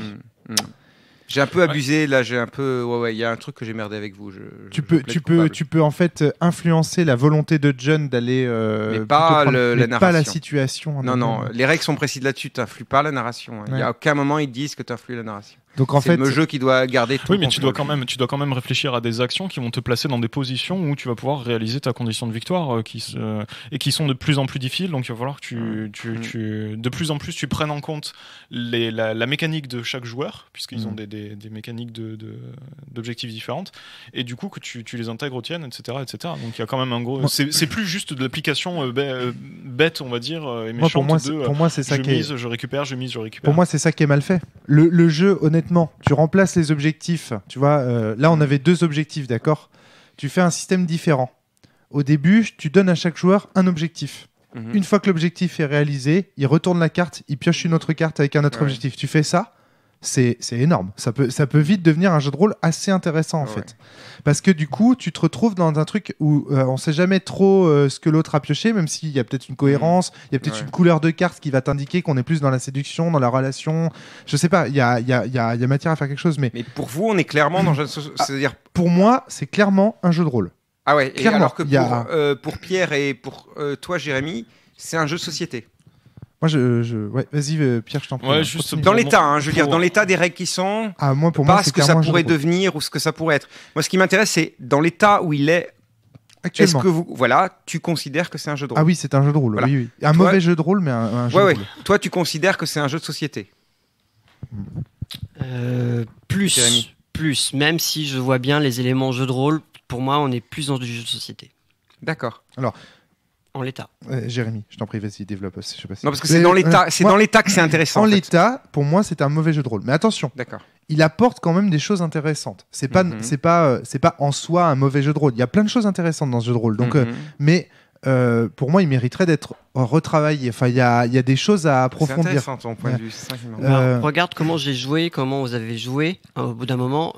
J'ai un peu abusé, là, il y a un truc que j'ai merdé avec vous. Tu peux en fait influencer la volonté de John d'aller. Mais pas la narration. Pas la situation. Non, les règles sont précises là-dessus. Tu n'influes pas la narration. Il n'y a aucun moment ils te disent que tu influes la narration. Donc en fait, le jeu qui doit garder tout. Oui, mais tu dois quand même réfléchir à des actions qui vont te placer dans des positions où tu vas pouvoir réaliser ta condition de victoire et qui sont de plus en plus difficiles. Donc il va falloir que de plus en plus tu prennes en compte la mécanique de chaque joueur, puisqu'ils ont des mécaniques d'objectifs différentes, et du coup que tu les intègres aux tiennes, etc., etc. Donc il y a quand même un gros. C'est plus juste de l'application bête, on va dire, et méchante. Pour moi, c'est ça qui est. Je récupère. Pour moi, c'est ça qui est mal fait. Le jeu, honnêtement, tu remplaces les objectifs. Tu vois, là, on avait 2 objectifs, d'accord ? Tu fais un système différent. Au début, tu donnes à chaque joueur un objectif. Une fois que l'objectif est réalisé, il retourne la carte, il pioche une autre carte avec un autre objectif. Tu fais ça, c'est énorme. Ça peut vite devenir un jeu de rôle assez intéressant, en fait. Parce que du coup, tu te retrouves dans un truc où on sait jamais trop ce que l'autre a pioché, même s'il y a peut-être une cohérence, il y a peut-être une couleur de carte qui va t'indiquer qu'on est plus dans la séduction, dans la relation. Je sais pas, il y a matière à faire quelque chose. Mais pour vous, on est clairement dans un... C'est-à-dire... Pour moi, c'est clairement un jeu de rôle. Ah ouais, clairement, alors que pour Pierre et pour toi, Jérémy, c'est un jeu de société. Moi, ouais, vas-y, Pierre, je t'en prie. Ouais, juste dans l'état, je veux dire, dans l'état des règles qui sont. Moi, pour pas moi, ce que ça pourrait devenir ou ce que ça pourrait être. Moi, ce qui m'intéresse, c'est dans l'état où il est. Actuellement. Est-ce que tu considères que c'est un jeu de rôle ? Ah oui, c'est un jeu de rôle. Voilà. Oui. Un mauvais jeu de rôle, mais un jeu de rôle. Toi, tu considères que c'est un jeu de société ? Plus. Même si je vois bien les éléments jeu de rôle, pour moi, on est plus dans du jeu de société. D'accord. Alors. En l'état. Jérémy, je t'en prie, vas-y, développe. Je sais pas si... Non, parce que c'est dans l'état, dans l'état que c'est intéressant. En l'état, pour moi, c'est un mauvais jeu de rôle. Mais attention. D'accord. Il apporte quand même des choses intéressantes. C'est pas en soi un mauvais jeu de rôle. Il y a plein de choses intéressantes dans ce jeu de rôle. Donc, mais pour moi, il mériterait d'être retravaillé. Enfin, il y a des choses à approfondir. C'est intéressant ton point de vue. Regarde comment j'ai joué, comment vous avez joué. Au bout d'un moment,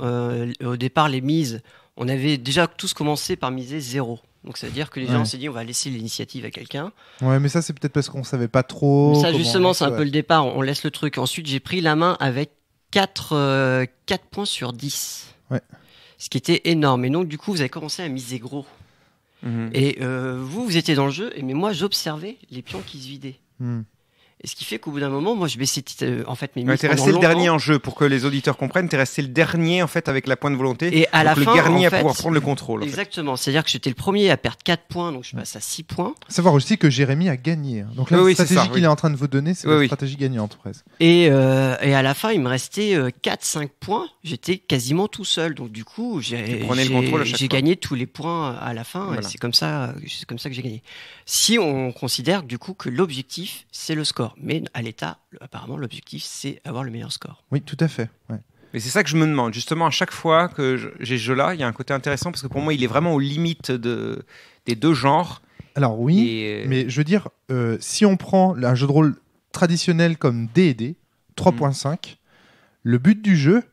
au départ, les mises, on avait déjà tous commencé par miser 0. Donc ça veut dire que les gens s'est dit on va laisser l'initiative à quelqu'un. Ouais, mais ça c'est peut-être parce qu'on savait pas trop. Mais ça justement c'est un peu le départ, on laisse le truc. Ensuite j'ai pris la main avec 4 points sur 10. Ouais. Ce qui était énorme. Et donc du coup vous avez commencé à miser gros. Et vous étiez dans le jeu, mais moi j'observais les pions qui se vidaient. Et ce qui fait qu'au bout d'un moment, moi je baissais en fait mes mises. T'es resté le dernier en jeu pour que les auditeurs comprennent. T'es resté le dernier en fait avec la pointe de volonté. Et à la fin, le dernier en fait, à pouvoir prendre le contrôle. Exactement. C'est-à-dire que j'étais le premier à perdre 4 points, donc je passe à 6 points. Savoir aussi que Jérémy a gagné. Donc la stratégie qu'il est en train de vous donner, c'est une stratégie gagnante presque. Et à la fin, il me restait 4-5 points. J'étais quasiment tout seul. Donc du coup, j'ai gagné tous les points à la fin. Voilà. Et c'est comme ça que j'ai gagné. Si on considère du coup que l'objectif c'est le score, mais à l'état apparemment l'objectif c'est avoir le meilleur score. Oui, tout à fait. Ouais. Mais c'est ça que je me demande. Justement, à chaque fois que j'ai ce jeu-là, il y a un côté intéressant parce que pour moi, il est vraiment aux limites des deux genres. Alors oui, mais je veux dire, si on prend un jeu de rôle traditionnel comme D&D 3.5, le but du jeu,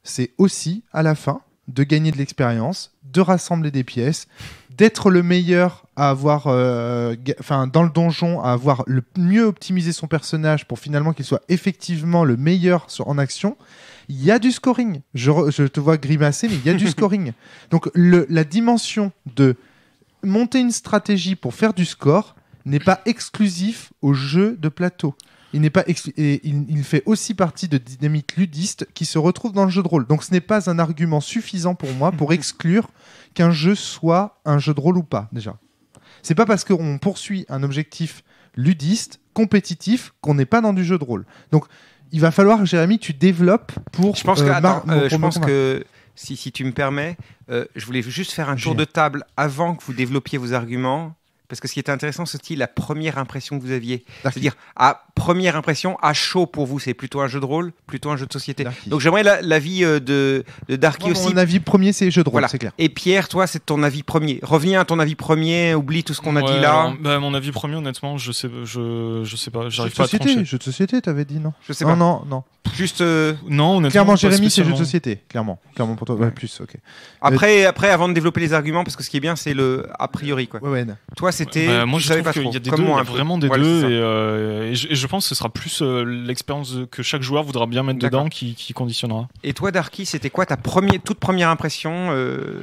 c'est aussi, à la fin, de gagner de l'expérience, de rassembler des pièces, d'être le meilleur à avoir, dans le donjon, à avoir le mieux optimisé son personnage pour finalement qu'il soit effectivement le meilleur en action. Il y a du scoring. Je te vois grimacer, mais il y a du scoring. Donc la dimension de monter une stratégie pour faire du score n'est pas exclusif au jeu de plateau. Il fait aussi partie de dynamiques ludistes qui se retrouvent dans le jeu de rôle. Donc ce n'est pas un argument suffisant pour moi pour exclure qu'un jeu soit un jeu de rôle ou pas, déjà. C'est pas parce qu'on poursuit un objectif ludiste, compétitif, qu'on n'est pas dans du jeu de rôle. Donc il va falloir, Jérémy, tu développes pour... Je pense que si tu me permets, je voulais juste faire un tour de table avant que vous développiez vos arguments. Parce que ce qui était intéressant, c'est la première impression que vous aviez. C'est-à-dire, à première impression, à chaud pour vous, c'est plutôt un jeu de rôle, plutôt un jeu de société. Darky. Donc j'aimerais l'avis de Darky aussi. Mon avis premier, c'est jeu de rôle, voilà. C'est clair. Et Pierre, toi, c'est ton avis premier. Reviens à ton avis premier, oublie tout ce qu'on a dit là. Alors, mon avis premier, honnêtement, je sais pas, j'arrive pas à trancher. Jeu de société, t'avais dit, non? Je sais pas. Non. Juste. Non, honnêtement. Clairement, Jérémy, c'est jeu de société. Clairement pour toi. Ouais, plus, ok. Après, avant de développer les arguments, parce que ce qui est bien, c'est le a priori, quoi. Ouais. Toi, c'était. Moi, je trouve qu'il y a des deux, il y a vraiment des deux, et je pense que ce sera plus l'expérience que chaque joueur voudra bien mettre dedans qui conditionnera. Et toi, Darky, c'était quoi ta toute première impression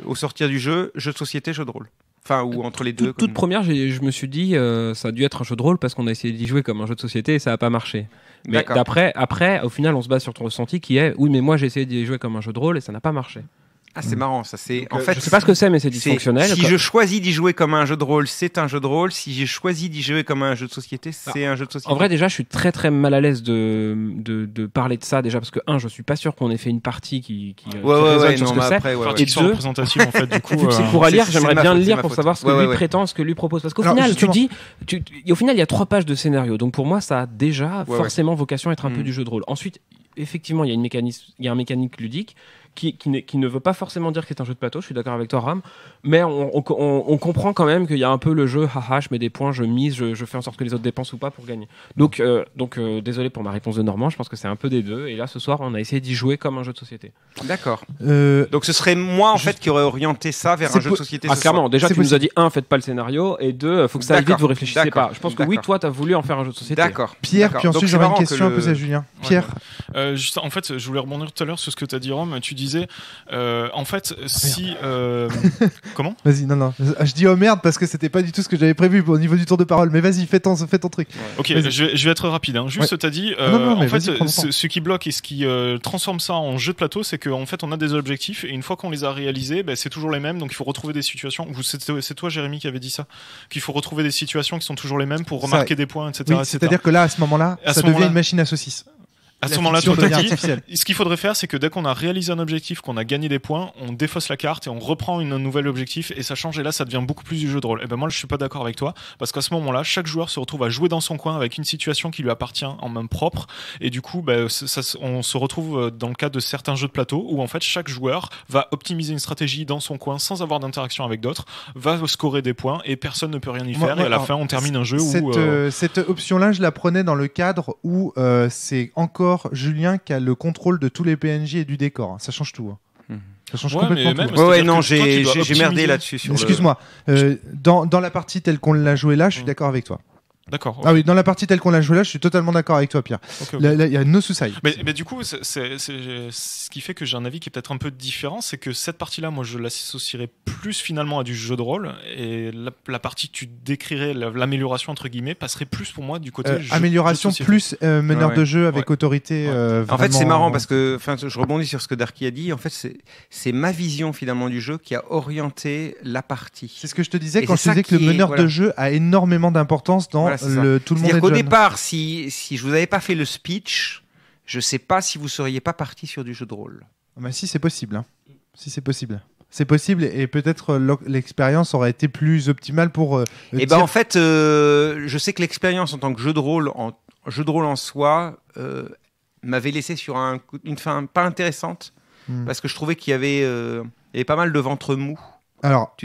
au sortir du jeu de société, jeu de rôle? Enfin, ou entre les deux. Toute première, je me suis dit, ça a dû être un jeu de rôle parce qu'on a essayé d'y jouer comme un jeu de société et ça n'a pas marché. Mais après, au final, on se base sur ton ressenti qui est, oui, mais moi j'ai essayé d'y jouer comme un jeu de rôle et ça n'a pas marché. Ah, c'est marrant, ça. En fait, je sais pas ce que c'est, mais c'est dysfonctionnel. Si je choisis d'y jouer comme un jeu de rôle, c'est un jeu de rôle. Si j'ai choisi d'y jouer comme un jeu de société, c'est un jeu de société. En vrai, déjà, je suis très très mal à l'aise de parler de ça, déjà parce que je suis pas sûr qu'on ait fait une partie qui résonne sur ce que c'est. Et deux, représentative en fait. Du coup, c'est pour lire, j'aimerais bien le lire pour savoir ce que lui prétend, ce que lui propose. Parce qu'au final, au final, il y a 3 pages de scénario. Donc pour moi, ça a déjà forcément vocation à être un peu du jeu de rôle. Ensuite, effectivement, il y a un mécanique ludique qui ne veut pas forcément dire que c'est un jeu de plateau, je suis d'accord avec toi Ram, mais on comprend quand même qu'il y a un peu le jeu, haha, je mets des points, je mise, je fais en sorte que les autres dépensent ou pas pour gagner. Donc désolé pour ma réponse de Normand, je pense que c'est un peu des deux, et là ce soir on a essayé d'y jouer comme un jeu de société. D'accord. Donc ce serait moi en fait qui aurait orienté ça vers un jeu de société. Clairement, déjà tu nous as dit faites pas le scénario, et 2, faut que ça aille vite, vous réfléchissez pas. Je pense que oui, toi t'as voulu en faire un jeu de société. D'accord. Pierre, puis ensuite j'aurais une question à poser à Julien. Pierre. Juste, en fait, je voulais rebondir tout à l'heure sur ce que t'as dit Rome, tu disais en fait, si comment ? Vas-y, non. Je dis oh merde parce que c'était pas du tout ce que j'avais prévu au niveau du tour de parole. Mais vas-y, fais ton truc. Ok, je vais être rapide. Juste, t'as dit. En fait, ce qui bloque et ce qui transforme ça en jeu de plateau, c'est qu'en fait, on a des objectifs et une fois qu'on les a réalisés, c'est toujours les mêmes. Donc, il faut retrouver des situations. C'est toi, Jérémy, qui avait dit ça. Qu'il faut retrouver des situations qui sont toujours les mêmes pour remarquer des points, etc. Oui, c'est-à-dire que là, à ce moment-là, ça devient une machine à saucisses. À ce moment-là, ce qu'il faudrait faire, c'est que dès qu'on a réalisé un objectif, qu'on a gagné des points, on défausse la carte et on reprend un nouvel objectif et ça change et là, ça devient beaucoup plus du jeu de rôle. Et ben moi, je suis pas d'accord avec toi parce qu'à ce moment-là, chaque joueur se retrouve à jouer dans son coin avec une situation qui lui appartient en main propre et du coup, on se retrouve dans le cadre de certains jeux de plateau où en fait, chaque joueur va optimiser une stratégie dans son coin sans avoir d'interaction avec d'autres, va scorer des points et personne ne peut rien y faire et à la fin, on termine un jeu où... Cette option-là, je la prenais dans le cadre où c'est encore Julien qui a le contrôle de tous les PNJ et du décor. Ça change tout. Ça change complètement tout. Non, j'ai merdé là-dessus. Excuse-moi. Dans la partie telle qu'on l'a joué là, je suis d'accord avec toi. D'accord. Ah oui, dans la partie telle qu'on l'a joué là, je suis totalement d'accord avec toi, Pierre. Là, il y a no suicide. Mais du coup, c'est ce qui fait que j'ai un avis qui est peut-être un peu différent, c'est que cette partie-là, moi, je l'associerais plus finalement à du jeu de rôle, et la partie que tu décrirais, l'amélioration entre guillemets, passerait plus pour moi du côté jeu, amélioration plus meneur de jeu avec autorité. En fait, c'est marrant parce que, je rebondis sur ce que Darky a dit. En fait, c'est ma vision finalement du jeu qui a orienté la partie. C'est ce que je te disais quand je disais que le meneur de jeu a énormément d'importance dans tout le monde. Au départ, si je vous avais pas fait le speech, je sais pas si vous seriez pas parti sur du jeu de rôle. Si c'est possible. Si c'est possible. C'est possible et peut-être l'expérience aurait été plus optimale pour. En fait, je sais que l'expérience en tant que jeu de rôle en soi m'avait laissé sur une fin pas intéressante parce que je trouvais qu'il y avait pas mal de ventre mou. Alors,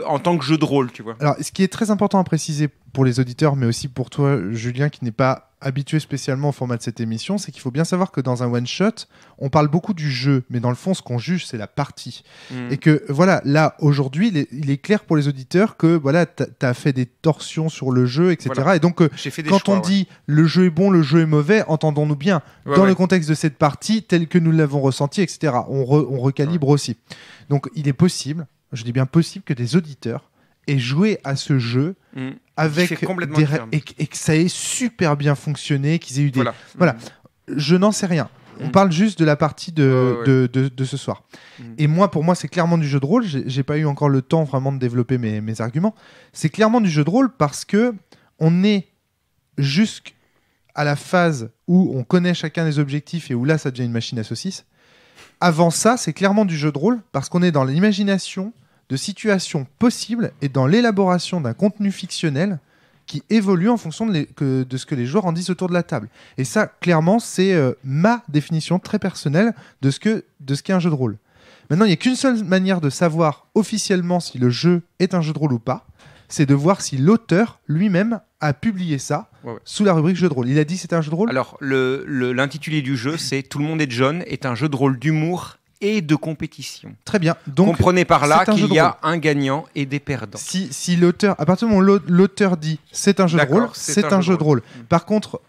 en tant que jeu de rôle, tu vois. Alors, ce qui est très important à préciser pour les auditeurs, mais aussi pour toi, Julien, qui n'est pas habitué spécialement au format de cette émission, c'est qu'il faut bien savoir que dans un one-shot, on parle beaucoup du jeu, mais dans le fond, ce qu'on juge, c'est la partie. Et que, voilà, là, aujourd'hui, il est clair pour les auditeurs que, voilà, t'as fait des torsions sur le jeu, etc. Voilà. Et donc, quand on dit le jeu est bon, le jeu est mauvais, entendons-nous bien, dans le contexte de cette partie, tel que nous l'avons ressenti, etc. On recalibre aussi. Donc, il est possible, je dis bien possible, que des auditeurs aient joué à ce jeu avec des et que ça ait super bien fonctionné, qu'ils aient eu des... Voilà. Je n'en sais rien. On parle juste de la partie de ce soir. Et pour moi, c'est clairement du jeu de rôle. J'ai pas eu encore le temps vraiment de développer mes arguments. C'est clairement du jeu de rôle parce que on est jusqu'à la phase où on connaît chacun des objectifs et où là, ça devient une machine à saucisses. Avant ça, c'est clairement du jeu de rôle parce qu'on est dans l'imagination de situations possibles et dans l'élaboration d'un contenu fictionnel qui évolue en fonction de ce que les joueurs en disent autour de la table. Et ça, clairement, c'est ma définition très personnelle de ce qu'est un jeu de rôle. Maintenant, il n'y a qu'une seule manière de savoir officiellement si le jeu est un jeu de rôle ou pas, c'est de voir si l'auteur lui-même a publié ça sous la rubrique jeu de rôle. Il a dit que c'était un jeu de rôle ? Alors, l'intitulé du jeu, c'est « Tout le monde est John » est un jeu de rôle d'humour et de compétition. Très bien. Donc, comprenez par là qu'il y a un gagnant et des perdants. Si l'auteur, à partir du moment où l'auteur dit c'est un jeu de rôle, c'est un jeu de rôle. Par contre,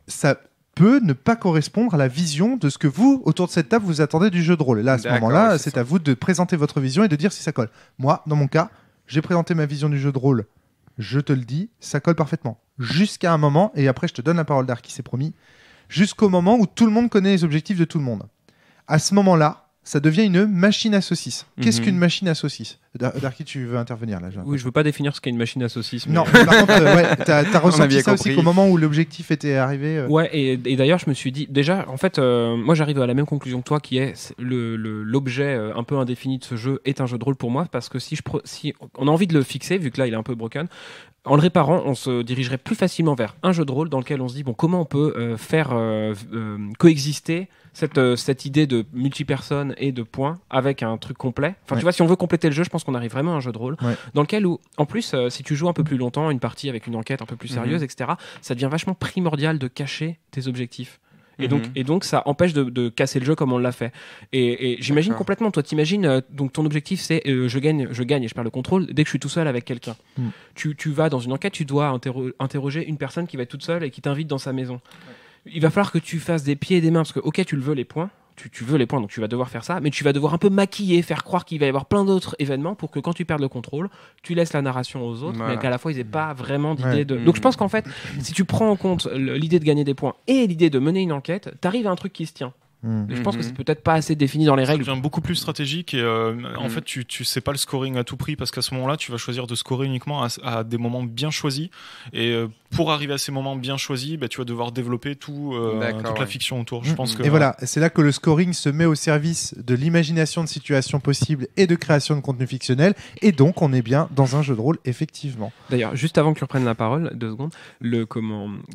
ça peut ne pas correspondre à la vision de ce que vous, autour de cette table, vous attendez du jeu de rôle. Et là, à ce moment-là, c'est à vous de présenter votre vision et de dire si ça colle. Moi, dans mon cas, j'ai présenté ma vision du jeu de rôle, je te le dis, ça colle parfaitement. Jusqu'à un moment, et après je te donne la parole d'Arki, c'est promis, jusqu'au moment où tout le monde connaît les objectifs de tout le monde. À ce moment-là, ça devient une machine à saucisses. Qu'est-ce qu'une machine à saucisses ? Darky, tu veux intervenir là ? Oui, je veux pas définir ce qu'est une machine à saucisses. Mais... Non, par contre, t'as ressenti ça aussi qu'au moment où l'objectif était arrivé. Ouais, et d'ailleurs, je me suis dit, déjà, en fait, moi j'arrive à la même conclusion que toi, qui est l'objet un peu indéfini de ce jeu est un jeu de rôle pour moi, parce que si on a envie de le fixer, vu que là il est un peu broken, en le réparant, on se dirigerait plus facilement vers un jeu de rôle dans lequel on se dit, bon, comment on peut faire coexister cette idée de multi-personnes et de points avec un truc complet. Enfin, tu vois, si on veut compléter le jeu, je pense qu'on arrive vraiment à un jeu de rôle dans lequel, en plus, si tu joues un peu plus longtemps, une partie avec une enquête un peu plus sérieuse, etc., ça devient vachement primordial de cacher tes objectifs. Et donc ça empêche de casser le jeu comme on l'a fait. Et j'imagine complètement, toi t'imagines, donc ton objectif c'est je gagne et je perds le contrôle dès que je suis tout seul avec quelqu'un. Tu vas dans une enquête, tu dois interroger une personne qui va être toute seule et qui t'invite dans sa maison. Il va falloir que tu fasses des pieds et des mains, parce que ok, tu le veux les points, tu veux les points, donc tu vas devoir faire ça, mais tu vas devoir un peu maquiller, faire croire qu'il va y avoir plein d'autres événements pour que quand tu perds le contrôle, tu laisses la narration aux autres, mais qu'à la fois ils n'aient pas vraiment d'idée de... Donc je pense qu'en fait, si tu prends en compte l'idée de gagner des points et l'idée de mener une enquête, t'arrives à un truc qui se tient. Je pense que c'est peut-être pas assez défini dans les règles. Ça devient beaucoup plus stratégique et en fait tu sais pas le scoring à tout prix, parce qu'à ce moment-là tu vas choisir de scorer uniquement à des moments bien choisis, et pour arriver à ces moments bien choisis, tu vas devoir développer toute la fiction autour. Je pense que, et voilà, c'est là que le scoring se met au service de l'imagination de situations possibles et de création de contenu fictionnel, et donc on est bien dans un jeu de rôle effectivement. D'ailleurs, juste avant que tu reprennes la parole, 2 secondes,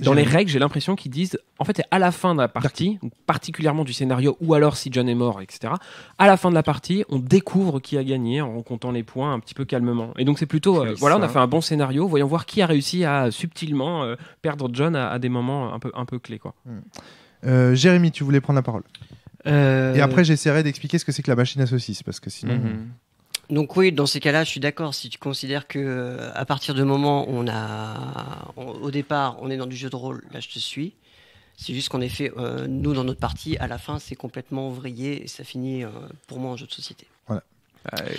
dans les règles, j'ai l'impression qu'ils disent, en fait, à la fin de la partie, particulièrement du scénario, ou alors si John est mort, etc., à la fin de la partie, on découvre qui a gagné en comptant les points un petit peu calmement. Et donc c'est plutôt, on a fait un bon scénario, voyons voir qui a réussi à subtilement perdre John à des moments un peu clés, quoi. Jérémy, tu voulais prendre la parole. Et après j'essaierai d'expliquer ce que c'est que la machine à saucisses, parce que sinon... Donc oui, dans ces cas-là, je suis d'accord. Si tu considères que à partir du moment où au départ, on est dans du jeu de rôle, là je te suis. C'est juste qu'en effet, nous, dans notre partie, à la fin, c'est complètement vrillé et ça finit pour moi en jeu de société. Voilà.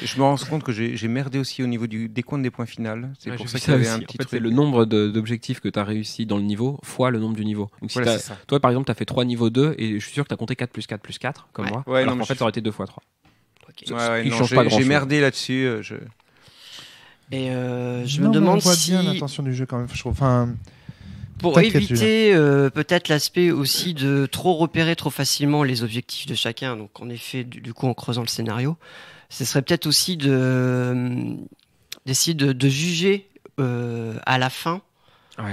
Je me rends compte que j'ai merdé aussi au niveau du décompte des points finales. C'est pour ça qu'il y avait un petit truc. C'est le nombre d'objectifs que tu as réussi dans le niveau fois le nombre du niveau. Donc, si toi, par exemple, tu as fait 3 niveaux 2 et je suis sûr que tu as compté 4 plus 4 plus 4, comme moi. Ouais, alors qu'en fait, ça aurait été 2 fois 3. Okay. J'ai merdé là-dessus. Et je me demande on voit si... bien l'intention du jeu quand même, je trouve. Enfin... Pour éviter peut-être l'aspect aussi de trop repérer trop facilement les objectifs de chacun, donc en effet, du coup, en creusant le scénario, ce serait peut-être aussi d'essayer de juger à la fin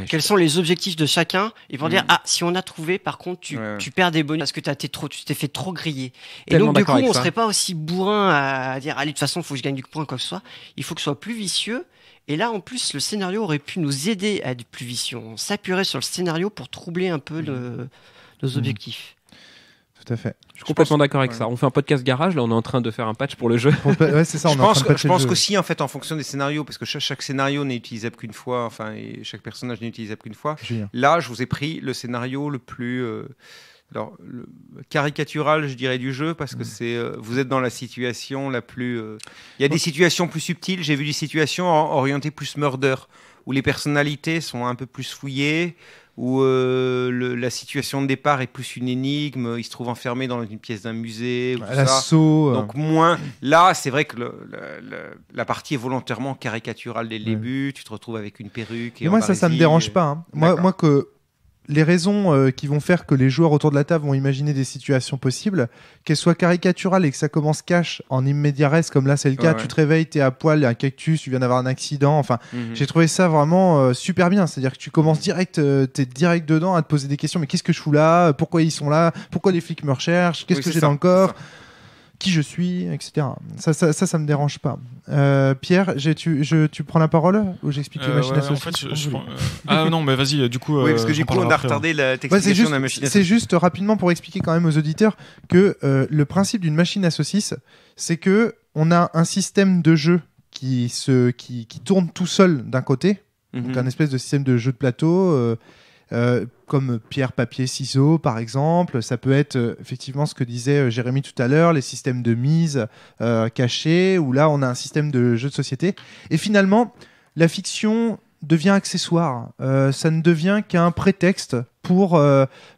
quels sont les objectifs de chacun, et pour dire, si on a trouvé, par contre, tu perds des bonus parce que tu t'es fait trop griller. Et donc, du coup, on serait pas aussi bourrin à dire, allez, de toute façon, il faut que je gagne du point, quoi que ce soit. Il faut que ce soit plus vicieux. Et là, en plus, le scénario aurait pu nous aider à être plus vicieux. On s'appuierait sur le scénario pour troubler un peu nos objectifs. Tout à fait. Je suis complètement d'accord avec ça. On fait un podcast garage, là, on est en train de faire un patch pour le jeu. Ouais, c'est ça. Je pense qu'aussi, en fait, en fonction des scénarios, parce que chaque scénario n'est utilisable qu'une fois, enfin, et chaque personnage n'est utilisable qu'une fois. Là, je vous ai pris le scénario le plus... le caricatural, je dirais, du jeu, parce que vous êtes dans la situation la plus... Il y a des situations plus subtiles. J'ai vu des situations orientées plus murder, où les personnalités sont un peu plus fouillées, où la situation de départ est plus une énigme, il se trouve enfermé dans une pièce d'un musée, l'assaut. Donc moins... Là, c'est vrai que la partie est volontairement caricaturale dès le début, tu te retrouves avec une perruque... Et moi, ça me dérange pas. Hein. Moi que... Les raisons qui vont faire que les joueurs autour de la table vont imaginer des situations possibles, qu'elles soient caricaturales et que ça commence cash en immédiat res, comme là c'est le cas, tu te réveilles, t'es à poil, il y a un cactus, tu viens d'avoir un accident, enfin j'ai trouvé ça vraiment super bien, c'est-à-dire que tu commences direct, t'es direct dedans à te poser des questions, mais qu'est-ce que je fous là, pourquoi ils sont là, pourquoi les flics me recherchent, qu'est-ce que j'ai dans le corps, qui je suis, etc. Ça me dérange pas. Pierre, tu prends la parole ou j'explique les machines à saucisses non, mais vas-y, du coup... Oui, parce que du coup, on a retardé la t'explication de la machine à saucisses. C'est juste rapidement pour expliquer quand même aux auditeurs que le principe d'une machine à saucisses, c'est que on a un système de jeu qui tourne tout seul d'un côté, donc un espèce de système de jeu de plateau comme pierre, papier, ciseaux, par exemple. Ça peut être effectivement ce que disait Jérémy tout à l'heure, les systèmes de mise cachés, où là, on a un système de jeu de société. Et finalement, la fiction devient accessoire. Ça ne devient qu'un prétexte pour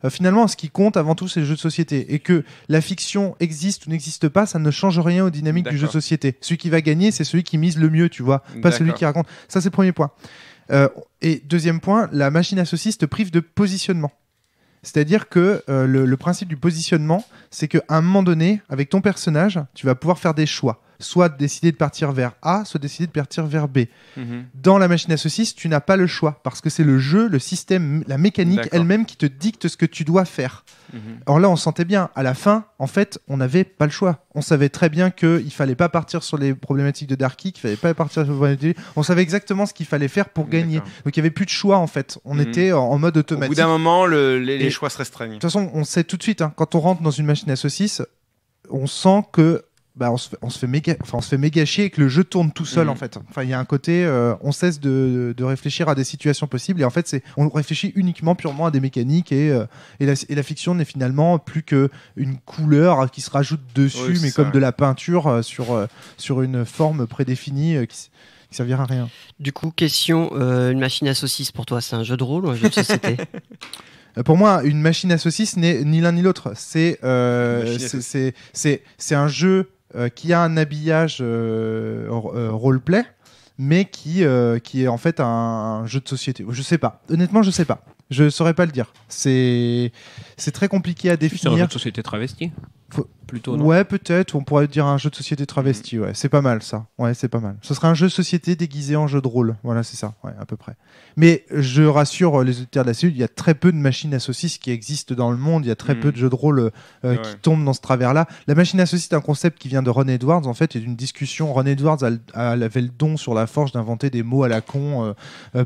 finalement ce qui compte avant tout c'est le jeu de société, et que la fiction existe ou n'existe pas, ça ne change rien aux dynamiques du jeu de société. Celui qui va gagner, c'est celui qui mise le mieux, tu vois, pas celui qui raconte. Ça, c'est le premier point. Et deuxième point, la machine à saucisses te prive de positionnement. C'est-à-dire que le principe du positionnement, c'est qu'à un moment donné, avec ton personnage, tu vas pouvoir faire des choix. Soit décider de partir vers A, soit décider de partir vers B. Dans la machine à saucisses, tu n'as pas le choix, parce que c'est le jeu, le système, la mécanique elle-même qui te dicte ce que tu dois faire. Alors là, on sentait bien, à la fin, en fait, on n'avait pas le choix. On savait très bien qu'il ne fallait pas partir sur les problématiques de Darky, qu'il ne fallait pas partir sur les problématiques... On savait exactement ce qu'il fallait faire pour gagner. Donc il n'y avait plus de choix, en fait. On était en mode automatique. Au bout d'un moment, les choix se restreignent. De toute façon, on sait tout de suite, hein, quand on rentre dans une machine à saucisses, on sent que on se fait méga chier et que le jeu tourne tout seul en fait. Enfin, il y a un côté, on cesse de réfléchir à des situations possibles, et en fait, on réfléchit uniquement purement à des mécaniques, et la fiction n'est finalement plus qu'une couleur qui se rajoute dessus, mais comme de la peinture sur une forme prédéfinie qui servira à rien. Du coup, question, une machine à saucisses pour toi, c'est un jeu de rôle ou un jeu de société? Pour moi, une machine à saucisses n'est ni l'un ni l'autre. C'est un jeu qui a un habillage roleplay, mais qui est en fait un jeu de société. Je sais pas. Honnêtement, je sais pas. Je saurais pas le dire. C'est très compliqué à définir. C'est un jeu de société travesti. Plutôt, non? Ouais, peut-être. On pourrait dire un jeu de société travesti. Ouais, c'est pas mal ça. Ouais, c'est pas mal. Ce serait un jeu de société déguisé en jeu de rôle. Voilà, c'est ça. Ouais, à peu près. Mais je rassure les auditeurs de la cellule, il y a très peu de machines à saucisses qui existent dans le monde. Il y a très peu de jeux de rôle qui tombent dans ce travers-là. La machine à saucisses est un concept qui vient de Ron Edwards. En fait, et d'une discussion. Ron Edwards avait le don sur la forge d'inventer des mots à la con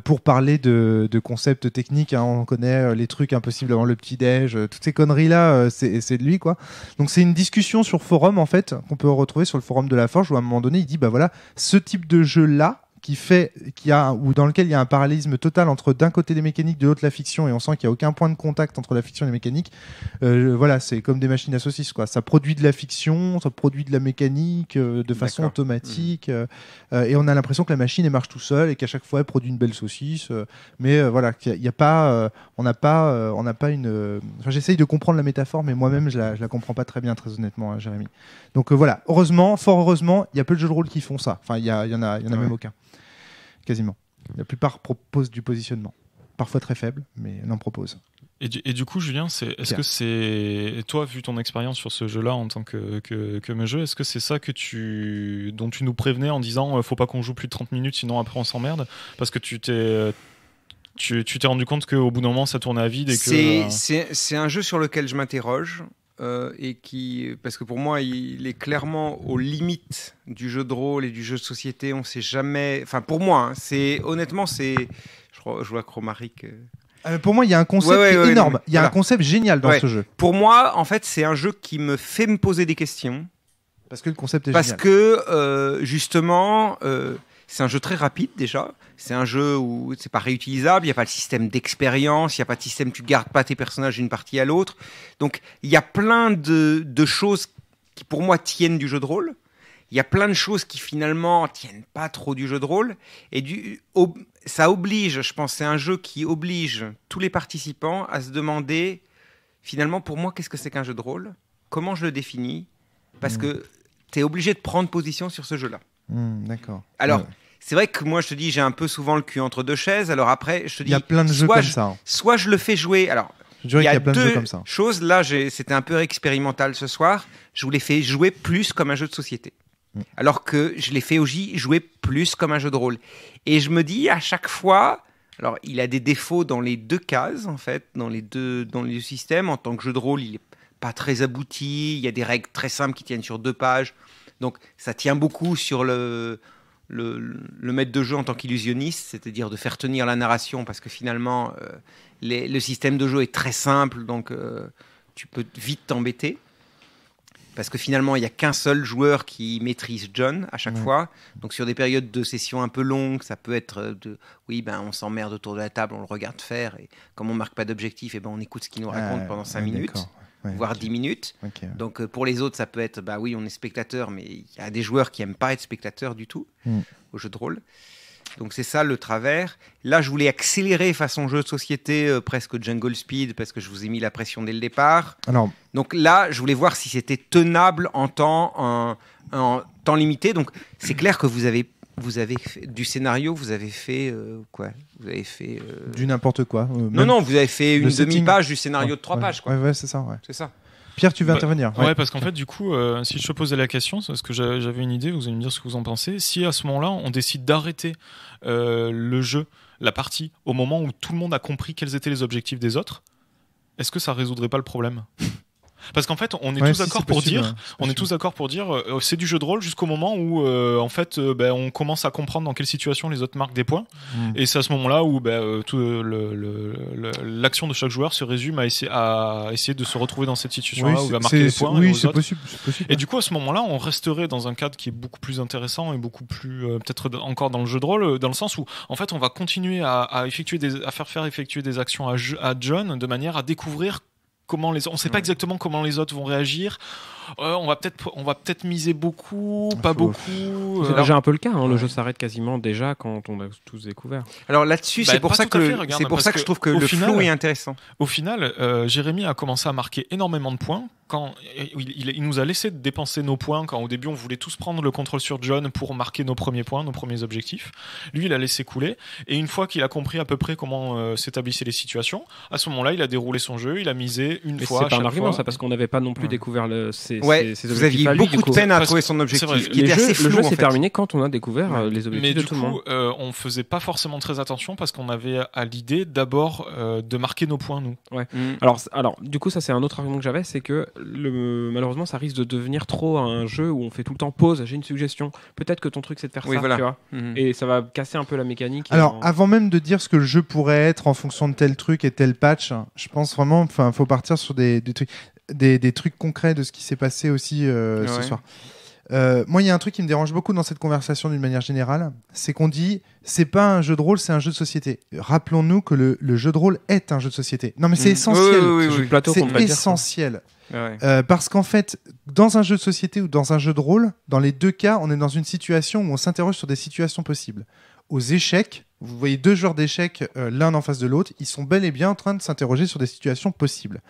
pour parler de concepts techniques. Hein. On connaît les trucs impossibles avant le petit-déj. Toutes ces conneries-là, c'est de lui, quoi. Donc c'est une discussion sur forum en fait qu'on peut retrouver sur le forum de la Forge, où à un moment donné il dit bah voilà, ce type de jeu là ou dans lequel il y a un parallélisme total entre d'un côté les mécaniques, de l'autre la fiction, et on sent qu'il n'y a aucun point de contact entre la fiction et les mécaniques. Voilà, c'est comme des machines à saucisses, quoi. Ça produit de la fiction, ça produit de la mécanique de façon automatique, et on a l'impression que la machine elle marche tout seul et qu'à chaque fois elle produit une belle saucisse, mais voilà, il y a pas, on n'a pas une. Enfin, j'essaye de comprendre la métaphore, mais moi-même je la comprends pas très bien, très honnêtement, hein, Jérémy. Donc voilà, fort heureusement, il y a peu de jeux de rôle qui font ça. Enfin, il y en a même aucun. Quasiment. La plupart proposent du positionnement. Parfois très faible, mais n'en proposent. Et du coup, Julien, est-ce que c'est... Toi, vu ton expérience sur ce jeu-là en tant que jeu, est-ce que c'est ça dont tu nous prévenais en disant faut pas qu'on joue plus de 30 minutes, sinon après on s'emmerde? Parce que tu t'es rendu compte qu'au bout d'un moment, ça tournait à vide et que... C'est un jeu sur lequel je m'interroge. Parce que pour moi, il est clairement aux limites du jeu de rôle et du jeu de société. On sait jamais. Enfin, pour moi, honnêtement, c'est. Je vois Chromaric. Pour moi, il y a un concept énorme. Il y a un concept génial dans ce jeu. Pour moi, en fait, c'est un jeu qui me fait me poser des questions. Parce que le concept est génial. Parce que, justement, c'est un jeu très rapide déjà. C'est un jeu où c'est pas réutilisable, il n'y a pas de système d'expérience, il n'y a pas de système, tu gardes pas tes personnages d'une partie à l'autre. Donc il y a plein de choses qui pour moi tiennent du jeu de rôle. Il y a plein de choses qui finalement tiennent pas trop du jeu de rôle. Et ça oblige, je pense, c'est un jeu qui oblige tous les participants à se demander finalement pour moi qu'est-ce que c'est qu'un jeu de rôle ? Comment je le définis ? Parce que tu es obligé de prendre position sur ce jeu-là. D'accord. Alors, c'est vrai que moi, je te dis, j'ai un peu souvent le cul entre deux chaises. Alors après, je te dis... Il y a plein de jeux comme ça. Hein. Soit je le fais jouer... Alors, il y a plein de jeux comme ça. Choses. Là, c'était un peu expérimental ce soir. Je vous l'ai fait jouer plus comme un jeu de société. Alors que je l'ai fait aussi jouer plus comme un jeu de rôle. Et je me dis, à chaque fois... Alors, il a des défauts dans les deux cases, en fait, dans les deux systèmes. En tant que jeu de rôle, il n'est pas très abouti. Il y a des règles très simples qui tiennent sur 2 pages. Donc, ça tient beaucoup sur le maître de jeu en tant qu'illusionniste, c'est-à-dire de faire tenir la narration, parce que finalement, le système de jeu est très simple, donc tu peux vite t'embêter. parce que finalement, il n'y a qu'un seul joueur qui maîtrise John à chaque fois. Donc, sur des périodes de session un peu longues, ça peut être on s'emmerde autour de la table, on le regarde faire, et comme on ne marque pas d'objectif, on écoute ce qu'il nous raconte pendant 5 minutes, voire 10 minutes. Donc, pour les autres, ça peut être, on est spectateur, mais il y a des joueurs qui n'aiment pas être spectateurs du tout au jeu de rôle. Donc c'est ça le travers. Là, je voulais accélérer façon jeu de société, presque Jungle Speed, parce que je vous ai mis la pression dès le départ. Donc là, je voulais voir si c'était tenable en temps limité. Donc c'est clair que vous avez fait du scénario, vous avez fait quoi ? Vous avez fait du n'importe quoi. Non, vous avez fait une demi-page du scénario de 3 pages, quoi. Ouais, c'est ça. Ouais. C'est ça. Pierre, tu veux intervenir ? Ouais, parce qu'en fait, du coup, si je te posais la question, c'est parce que j'avais une idée, vous allez me dire ce que vous en pensez. Si à ce moment-là, on décide d'arrêter le jeu, la partie, au moment où tout le monde a compris quels étaient les objectifs des autres, est-ce que ça résoudrait pas le problème ? Parce qu'en fait, on est tous d'accord pour dire, c'est du jeu de rôle jusqu'au moment où, on commence à comprendre dans quelle situation les autres marquent des points. Et c'est à ce moment-là où l'action de chaque joueur se résume à essayer de se retrouver dans cette situation-là où il va marquer des points. Oui, c'est possible. Et du coup, à ce moment-là, on resterait dans un cadre qui est beaucoup plus intéressant et beaucoup plus peut-être encore dans le jeu de rôle, dans le sens où, en fait, on va continuer à faire effectuer des actions à John de manière à découvrir on ne sait pas exactement comment les autres vont réagir. On va peut-être miser beaucoup, pas beaucoup. C'est déjà un peu le cas. Le jeu s'arrête quasiment déjà quand on a tous découvert. Alors là-dessus, c'est pour ça que je trouve que le flow est intéressant. Au final, Jérémy a commencé à marquer énormément de points. Quand il nous a laissé dépenser nos points, quand au début on voulait tous prendre le contrôle sur John pour marquer nos premiers points, nos premiers objectifs. Lui, il a laissé couler. Et une fois qu'il a compris à peu près comment s'établissaient les situations, à ce moment-là, il a déroulé son jeu, il a misé une fois. C'est pas un argument, ça, parce qu'on n'avait pas non plus découvert ces vous aviez beaucoup de peine à trouver son objectif. Le jeu s'est terminé quand on a découvert les objectifs de tout le monde. Mais du coup, on faisait pas forcément très attention parce qu'on avait à l'idée d'abord de marquer nos points, nous. Ouais. Alors, du coup, ça c'est un autre argument que j'avais, c'est que malheureusement, ça risque de devenir trop un jeu où on fait tout le temps pause. J'ai une suggestion. Peut-être que ton truc c'est de faire ça, tu vois. Et ça va casser un peu la mécanique. Alors, avant même de dire ce que le jeu pourrait être en fonction de tel truc et tel patch, je pense vraiment, faut partir sur des trucs concrets de ce qui s'est passé aussi ce soir. Moi, il y a un truc qui me dérange beaucoup dans cette conversation d'une manière générale, c'est qu'on dit c'est pas un jeu de rôle, c'est un jeu de société. Rappelons-nous que le jeu de rôle est un jeu de société. Non, mais c'est essentiel. C'est essentiel. Parce qu'en fait, dans un jeu de société ou dans un jeu de rôle, dans les deux cas, on est dans une situation où on s'interroge sur des situations possibles. Aux échecs, vous voyez 2 joueurs d'échecs l'un en face de l'autre, ils sont bel et bien en train de s'interroger sur des situations possibles.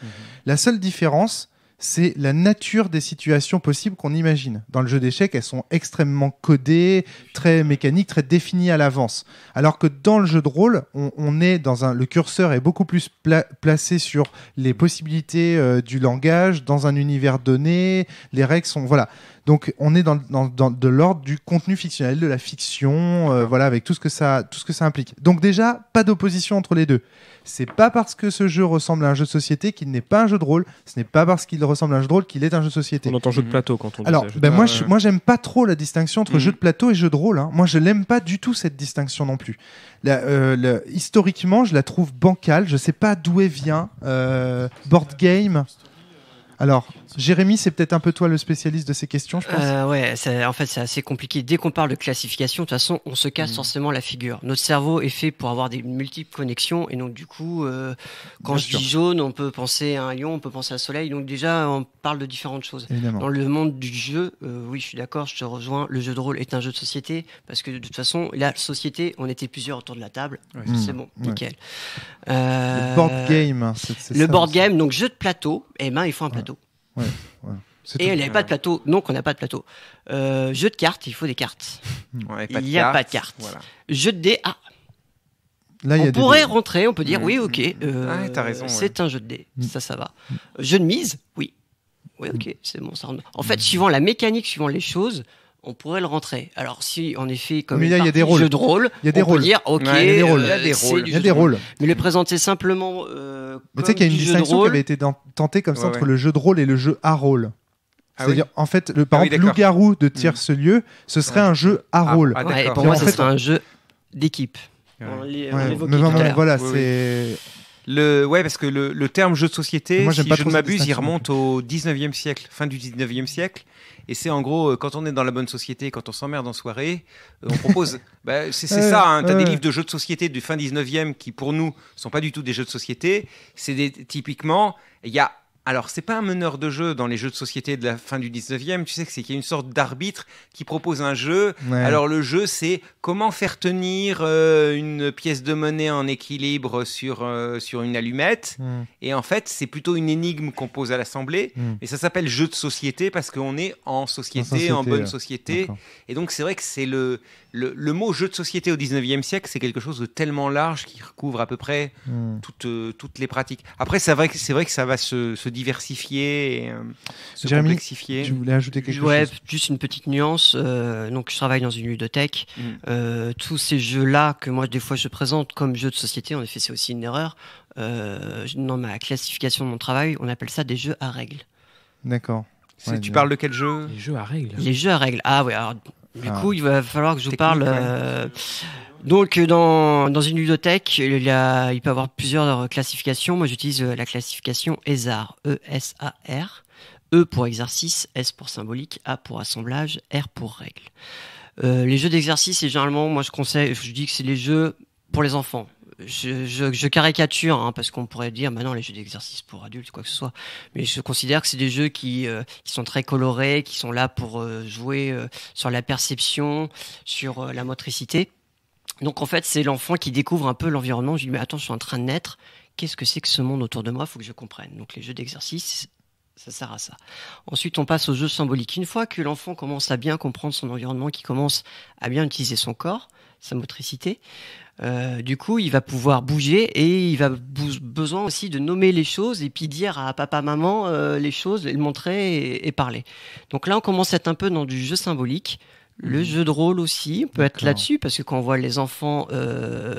La seule différence, c'est la nature des situations possibles qu'on imagine. Dans le jeu d'échecs, elles sont extrêmement codées, très mécaniques, très définies à l'avance. Alors que dans le jeu de rôle, on est le curseur est beaucoup plus placé sur les possibilités du langage, dans un univers donné, les règles sont... Voilà. Donc on est dans de l'ordre du contenu fictionnel, de la fiction, avec tout ce que ça implique. Donc déjà, pas d'opposition entre les deux. C'est pas parce que ce jeu ressemble à un jeu de société qu'il n'est pas un jeu de rôle. Ce n'est pas parce qu'il ressemble à un jeu de rôle qu'il est un jeu de société. On entend jeu de plateau quand on dit alors, ça. Moi, j'aime pas trop la distinction entre jeu de plateau et jeu de rôle. Moi, je l'aime pas du tout cette distinction non plus. Historiquement, je la trouve bancale. Je sais pas d'où elle vient. Board game. Alors, Jérémy, c'est peut-être un peu toi le spécialiste de ces questions, je pense. En fait, c'est assez compliqué. Dès qu'on parle de classification, de toute façon, on se casse forcément la figure. Notre cerveau est fait pour avoir des multiples connexions, et donc du coup, quand je dis jaune, on peut penser à un lion, on peut penser à un soleil. Donc déjà, on parle de différentes choses. Évidemment. Dans le monde du jeu, oui, je suis d'accord, je te rejoins. Le jeu de rôle est un jeu de société, parce que de toute façon, la société, on était plusieurs autour de la table. C'est bon, nickel. Le board game, le board game, donc jeu de plateau. Il faut un plateau. Et il n'y avait pas de plateau, donc on n'a pas de plateau. Jeu de cartes, il faut des cartes. Il n'y a pas de cartes. Voilà. Jeu de dés, là, on pourrait rentrer, on peut dire oui, ok, t'as raison, c'est un jeu de dés, ça va. Jeu de mise, oui, ok, c'est bon, ça rentre. En fait, suivant la mécanique, suivant les choses, on pourrait le rentrer. Alors si en effet comme il y a des rôles. Jeu de rôle, on peut dire ok, il y a des rôles. Mais le présenter simplement mais tu sais qu'il y a une distinction qui avait été tentée comme ça entre le jeu de rôle et le jeu à rôle. C'est-à-dire en fait par exemple Loup-garou de Tierce-Lieu, ce serait un jeu à rôle. Pour moi, ce serait un jeu d'équipe. On l'évoquait tout à l'heure. Voilà, c'est Ouais, parce que le terme jeu de société, moi, si pas je ne m'abuse, il remonte au 19e siècle, fin du 19e siècle. Et c'est en gros, quand on est dans la bonne société, quand on s'emmerde en soirée, on propose. C'est ça, hein, tu as des livres de jeux de société du fin 19e qui, pour nous, sont pas du tout des jeux de société. Typiquement, il y a. Alors, c'est pas un meneur de jeu dans les jeux de société de la fin du 19e, tu sais qu'il y a une sorte d'arbitre qui propose un jeu. Ouais. Alors, le jeu, c'est comment faire tenir une pièce de monnaie en équilibre sur une allumette. Et en fait, c'est plutôt une énigme qu'on pose à l'Assemblée. Et ça s'appelle jeu de société parce qu'on est en société, en bonne société. Et donc, c'est vrai que c'est le mot jeu de société au 19e siècle, c'est quelque chose de tellement large qui recouvre à peu près toutes les pratiques. Après, c'est vrai que ça va se diversifier et se complexifier. Je voulais ajouter quelque chose. Juste une petite nuance. Donc, je travaille dans une ludothèque. Tous ces jeux-là que moi, des fois, je présente comme jeux de société, en effet, c'est aussi une erreur. Dans ma classification de mon travail, on appelle ça des jeux à règles. D'accord. Tu parles de quel jeu ? Les jeux à règles. Les jeux à règles. Ah ouais, alors du coup, il va falloir que je vous parle. Donc, dans une ludothèque, il peut y avoir plusieurs classifications. Moi, j'utilise la classification ESAR. E-S-A-R. E pour exercice, S pour symbolique, A pour assemblage, R pour règle. Les jeux d'exercice, c'est généralement, moi, je dis que c'est les jeux pour les enfants. Je caricature, hein, parce qu'on pourrait dire maintenant les jeux d'exercice pour adultes, quoi que ce soit. Mais je considère que c'est des jeux qui sont très colorés, qui sont là pour jouer sur la perception, sur la motricité. Donc en fait, c'est l'enfant qui découvre un peu l'environnement. Je lui dis mais attends, je suis en train de naître. Qu'est-ce que c'est que ce monde autour de moi ? Il faut que je comprenne. Donc les jeux d'exercice, ça sert à ça. Ensuite, on passe aux jeux symboliques. Une fois que l'enfant commence à bien comprendre son environnement, qu'il commence à bien utiliser son corps, sa motricité, du coup, il va pouvoir bouger et il va besoin aussi de nommer les choses et puis dire à papa, maman les choses, le montrer et parler. Donc là, on commence à être un peu dans du jeu symbolique. Le jeu de rôle aussi peut être là-dessus parce que quand on voit les enfants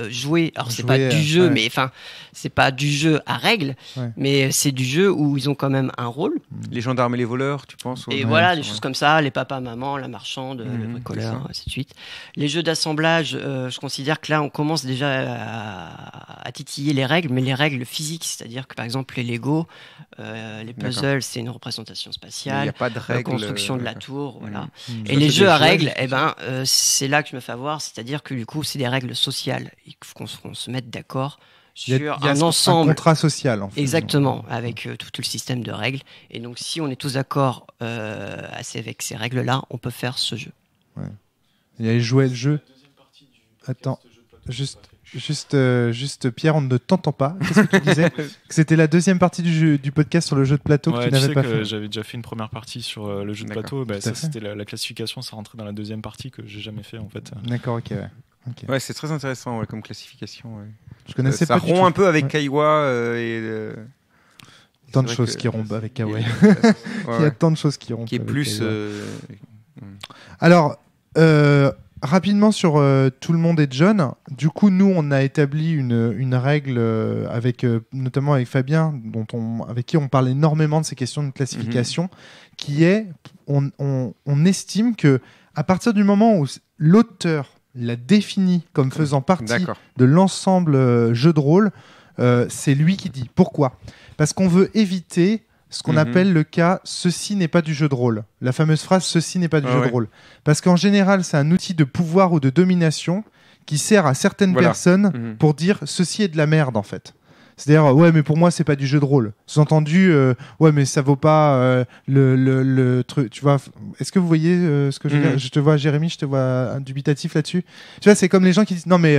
jouer, alors c'est pas du jeu, mais enfin c'est pas du jeu à règles, mais c'est du jeu où ils ont quand même un rôle. Les gendarmes et les voleurs, tu penses ? Et voilà, des choses comme ça, les papas, maman, la marchande, le bricoleur, ainsi de suite. Les jeux d'assemblage, je considère que là on commence déjà à titiller les règles, mais les règles physiques, c'est-à-dire que par exemple les Lego, les puzzles, c'est une représentation spatiale, il n'y a pas de règles, la construction de la tour, voilà. Et les jeux à règles, c'est là que je me fais avoir, c'est-à-dire que du coup, c'est des règles sociales. Il faut qu'on se mette d'accord sur un ensemble. Un contrat social, en fait. Exactement, avec tout le système de règles. Et donc, si on est tous d'accord avec ces règles-là, on peut faire ce jeu. Ouais. Il y a joué le jeu. Attends, juste Pierre, on ne t'entend pas. Qu'est-ce que tu disais ? Que c'était la deuxième partie du podcast sur le jeu de plateau que tu n'avais pas fait. J'avais déjà fait une première partie sur le jeu de plateau. Ça, c'était la classification, ça rentrait dans la deuxième partie que j'ai jamais fait en fait. D'accord, ok. Ouais, c'est très intéressant comme classification. Ouais. Je connaissais ça pas rompt un peu avec Kaiwa tant de choses qui rompent avec Kaiwa. Il y a tant de choses qui rompent. Qui est plus. Alors. Rapidement sur Tout le monde est John. Du coup, nous, on a établi une règle avec notamment avec Fabien, avec qui on parle énormément de ces questions de classification, qui est, on estime que à partir du moment où l'auteur l'a défini comme faisant partie de l'ensemble jeu de rôle, c'est lui qui dit. Pourquoi ? Parce qu'on veut éviter ce qu'on appelle le cas « ceci n'est pas du jeu de rôle ». La fameuse phrase « ceci n'est pas du jeu de rôle ». Parce qu'en général, c'est un outil de pouvoir ou de domination qui sert à certaines personnes pour dire « ceci est de la merde » en fait. C'est-à-dire, ouais, mais pour moi, c'est pas du jeu de rôle. Sous-entendu, ouais, mais ça vaut pas le truc. Tu vois, est-ce que vous voyez ce que je veux dire ? Je te vois, Jérémy, je te vois dubitatif là-dessus. Tu vois, c'est comme les gens qui disent, non, mais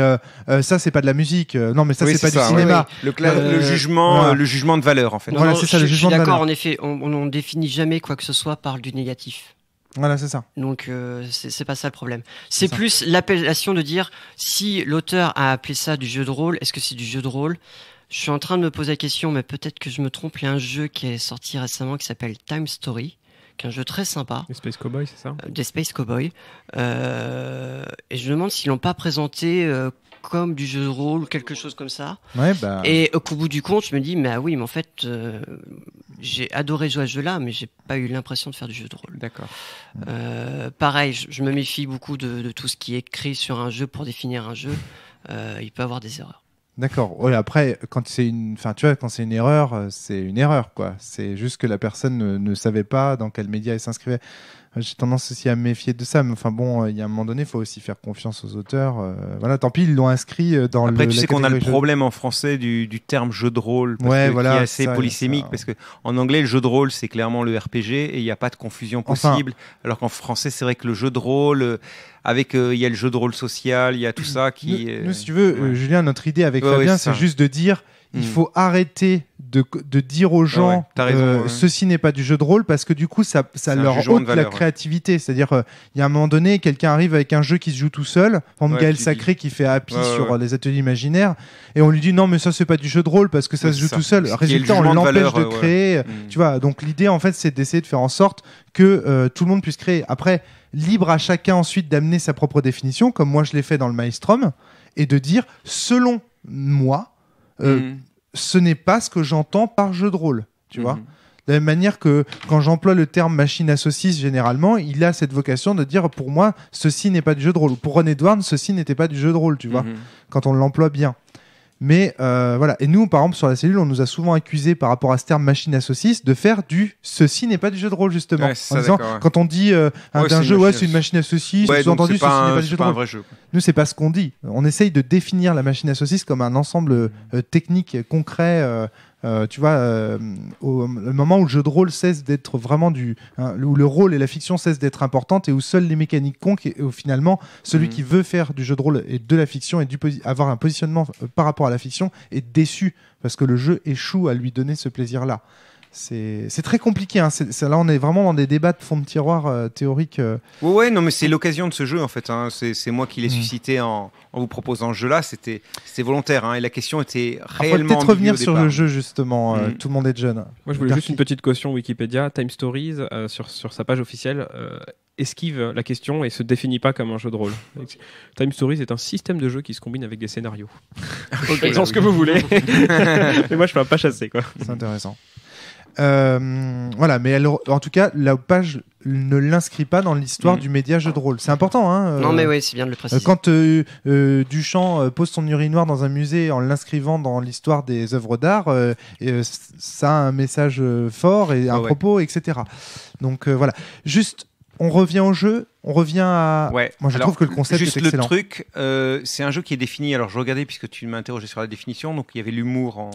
ça, c'est pas de la musique. Non, mais ça, c'est pas du cinéma. Le jugement de valeur, en fait. Voilà, c'est ça, le jugement de valeur. Je suis d'accord, en effet, on définit jamais quoi que ce soit par du négatif. Voilà, c'est ça. Donc, c'est pas ça le problème. C'est plus l'appellation de dire, si l'auteur a appelé ça du jeu de rôle, est-ce que c'est du jeu de rôle ? Je suis en train de me poser la question, mais peut-être que je me trompe. Il y a un jeu qui est sorti récemment qui s'appelle Time Story, qui est un jeu très sympa. Des Space Cowboys, c'est ça ? Des Space Cowboys. Et je me demande s'ils l'ont pas présenté comme du jeu de rôle ou quelque chose comme ça. Ouais, Et au bout du compte, je me dis, mais oui, mais en fait, j'ai adoré jouer à ce jeu-là, mais j'ai pas eu l'impression de faire du jeu de rôle. D'accord. Pareil, je me méfie beaucoup de tout ce qui est écrit sur un jeu pour définir un jeu. Il peut y avoir des erreurs. D'accord. Ouais, après, quand c'est une erreur, c'est une erreur, quoi. C'est juste que la personne ne savait pas dans quel média elle s'inscrivait. J'ai tendance aussi à me méfier de ça, mais enfin bon, il y a un moment donné, il faut aussi faire confiance aux auteurs. Voilà, tant pis, ils l'ont inscrit dans Après, le. tu sais qu'on a le problème en français du terme jeu de rôle, qui est assez polysémique, parce qu'en anglais, le jeu de rôle, c'est clairement le RPG, et il n'y a pas de confusion possible, alors qu'en français, c'est vrai que le jeu de rôle, avec il y a le jeu de rôle social, il y a tout ça qui... Nous, si tu veux, Julien, notre idée avec Fabien, c'est juste de dire... Il faut arrêter de dire aux gens ceci n'est pas du jeu de rôle, parce que du coup ça leur ôte la créativité. C'est-à-dire il y a un moment donné, quelqu'un arrive avec un jeu qui se joue tout seul, Gaël Sacré qui fait Happy sur les ateliers imaginaires, et on lui dit non mais ça c'est pas du jeu de rôle parce que ça se joue tout seul. Résultat, on l'empêche de créer. Tu vois, donc l'idée en fait c'est d'essayer de faire en sorte que tout le monde puisse créer. Après, libre à chacun ensuite d'amener sa propre définition, comme moi je l'ai fait dans le Maelstrom, et de dire selon moi ce n'est pas ce que j'entends par jeu de rôle, tu vois. De la même manière que quand j'emploie le terme machine à saucisse, généralement, il a cette vocation de dire pour moi, ceci n'est pas du jeu de rôle. Pour Ron Edwards, ceci n'était pas du jeu de rôle, tu vois, quand on l'emploie bien. Mais voilà. Et nous, par exemple, sur la cellule, on nous a souvent accusé par rapport à ce terme machine à saucisse de faire du ceci n'est pas du jeu de rôle, justement. En disant, quand on dit d'un jeu, c'est une machine à saucisse, sous-entendu, ceci n'est pas du jeu de rôle. Vrai jeu. Nous, c'est pas ce qu'on dit. On essaye de définir la machine à saucisse comme un ensemble technique, concret. Tu vois, au moment où le jeu de rôle cesse d'être vraiment où le rôle et la fiction cessent d'être importantes et où seules les mécaniques comptent, et où finalement celui qui veut faire du jeu de rôle et de la fiction et avoir un positionnement par rapport à la fiction est déçu parce que le jeu échoue à lui donner ce plaisir-là. C'est très compliqué. Hein. Là, on est vraiment dans des débats de fond de tiroir théoriques. Ouais, non, mais c'est l'occasion de ce jeu, en fait. Hein. C'est moi qui l'ai suscité en vous proposant ce jeu-là. C'était volontaire. Hein, et la question était réellement. On va peut-être revenir sur le jeu, justement. Tout le monde est jeune. Moi, je voulais juste une petite caution Wikipédia. Time Stories, sur sa page officielle, esquive la question et se définit pas comme un jeu de rôle. Time Stories est un système de jeu qui se combine avec des scénarios. Faites-en ce que vous voulez. Mais moi, je ne peux pas chasser, quoi. C'est intéressant. Voilà, mais en tout cas, la page ne l'inscrit pas dans l'histoire du média jeu de rôle. C'est important. Hein, non, mais oui, c'est bien de le préciser. Quand Duchamp pose son urinoir dans un musée en l'inscrivant dans l'histoire des œuvres d'art, ça a un message fort et un propos, etc. Donc voilà. Juste, on revient au jeu. On revient à. Ouais. Moi, je trouve que le concept est excellent. Le truc, c'est un jeu qui est défini. Alors, je regardais puisque tu m'as interrogé sur la définition. Donc, il y avait l'humour.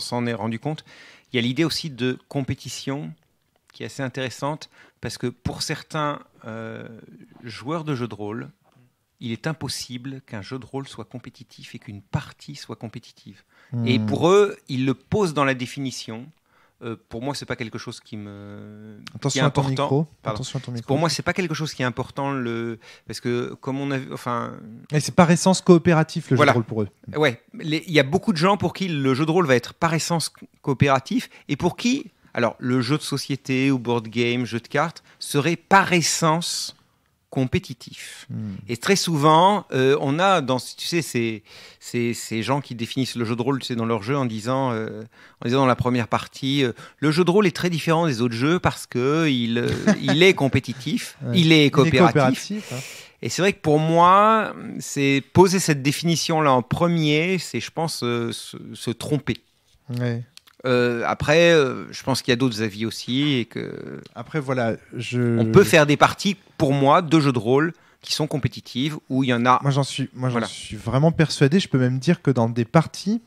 S'en est rendu compte. Il y a l'idée aussi de compétition qui est assez intéressante parce que pour certains joueurs de jeux de rôle, il est impossible qu'un jeu de rôle soit compétitif et qu'une partie soit compétitive. Et pour eux, ils le posent dans la définition. Pour moi, c'est pas quelque chose qui est important. Attention à ton micro. Pour moi, c'est pas quelque chose qui est important parce que comme on a vu, et c'est par essence coopératif le jeu de rôle pour eux. Ouais, il y a beaucoup de gens pour qui le jeu de rôle va être par essence coopératif et pour qui, alors le jeu de société ou board game, jeu de cartes serait par essence compétitif. Et très souvent, on a tu sais ces gens qui définissent le jeu de rôle, tu sais, dans leur jeu en disant dans la première partie, le jeu de rôle est très différent des autres jeux parce que il est compétitif, il est coopératif. Et c'est vrai que pour moi, c'est poser cette définition là en premier, c'est je pense se tromper. Ouais. Après, je pense qu'il y a d'autres avis aussi et que. Après, voilà, on peut faire des parties, pour moi, de jeux de rôle qui sont compétitives où il y en a. J'en suis vraiment persuadé. Je peux même dire que dans des parties,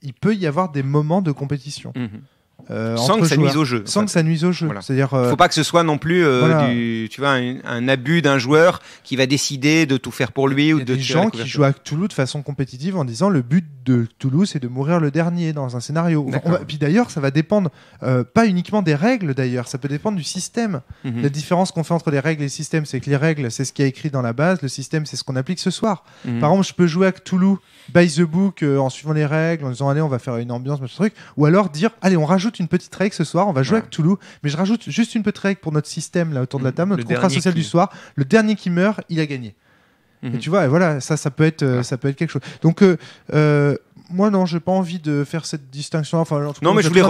il peut y avoir des moments de compétition. Sans que ça nuise au jeu. Sans que ça nuise au jeu. Voilà. C'est-à-dire, faut pas que ce soit non plus un abus d'un joueur qui va décider de tout faire pour lui. Il y a des gens qui jouent à Cthulhu de façon compétitive en disant le but de Cthulhu c'est de mourir le dernier dans un scénario. Puis d'ailleurs ça va dépendre pas uniquement des règles d'ailleurs, ça peut dépendre du système. La différence qu'on fait entre les règles et le système, c'est que les règles c'est ce qui est écrit dans la base, le système c'est ce qu'on applique ce soir. Par exemple, je peux jouer à Cthulhu by the book en suivant les règles, en disant allez on va faire une ambiance, machin truc, ou alors dire allez on rajoute une petite règle ce soir, on va jouer à Cthulhu, mais je rajoute juste une petite règle pour notre système là autour de la table, notre contrat social du soir, le dernier qui meurt, il a gagné. Et tu vois, et voilà, ça peut être quelque chose. Donc moi non, j'ai pas envie de faire cette distinction. Enfin, non, mais je voulais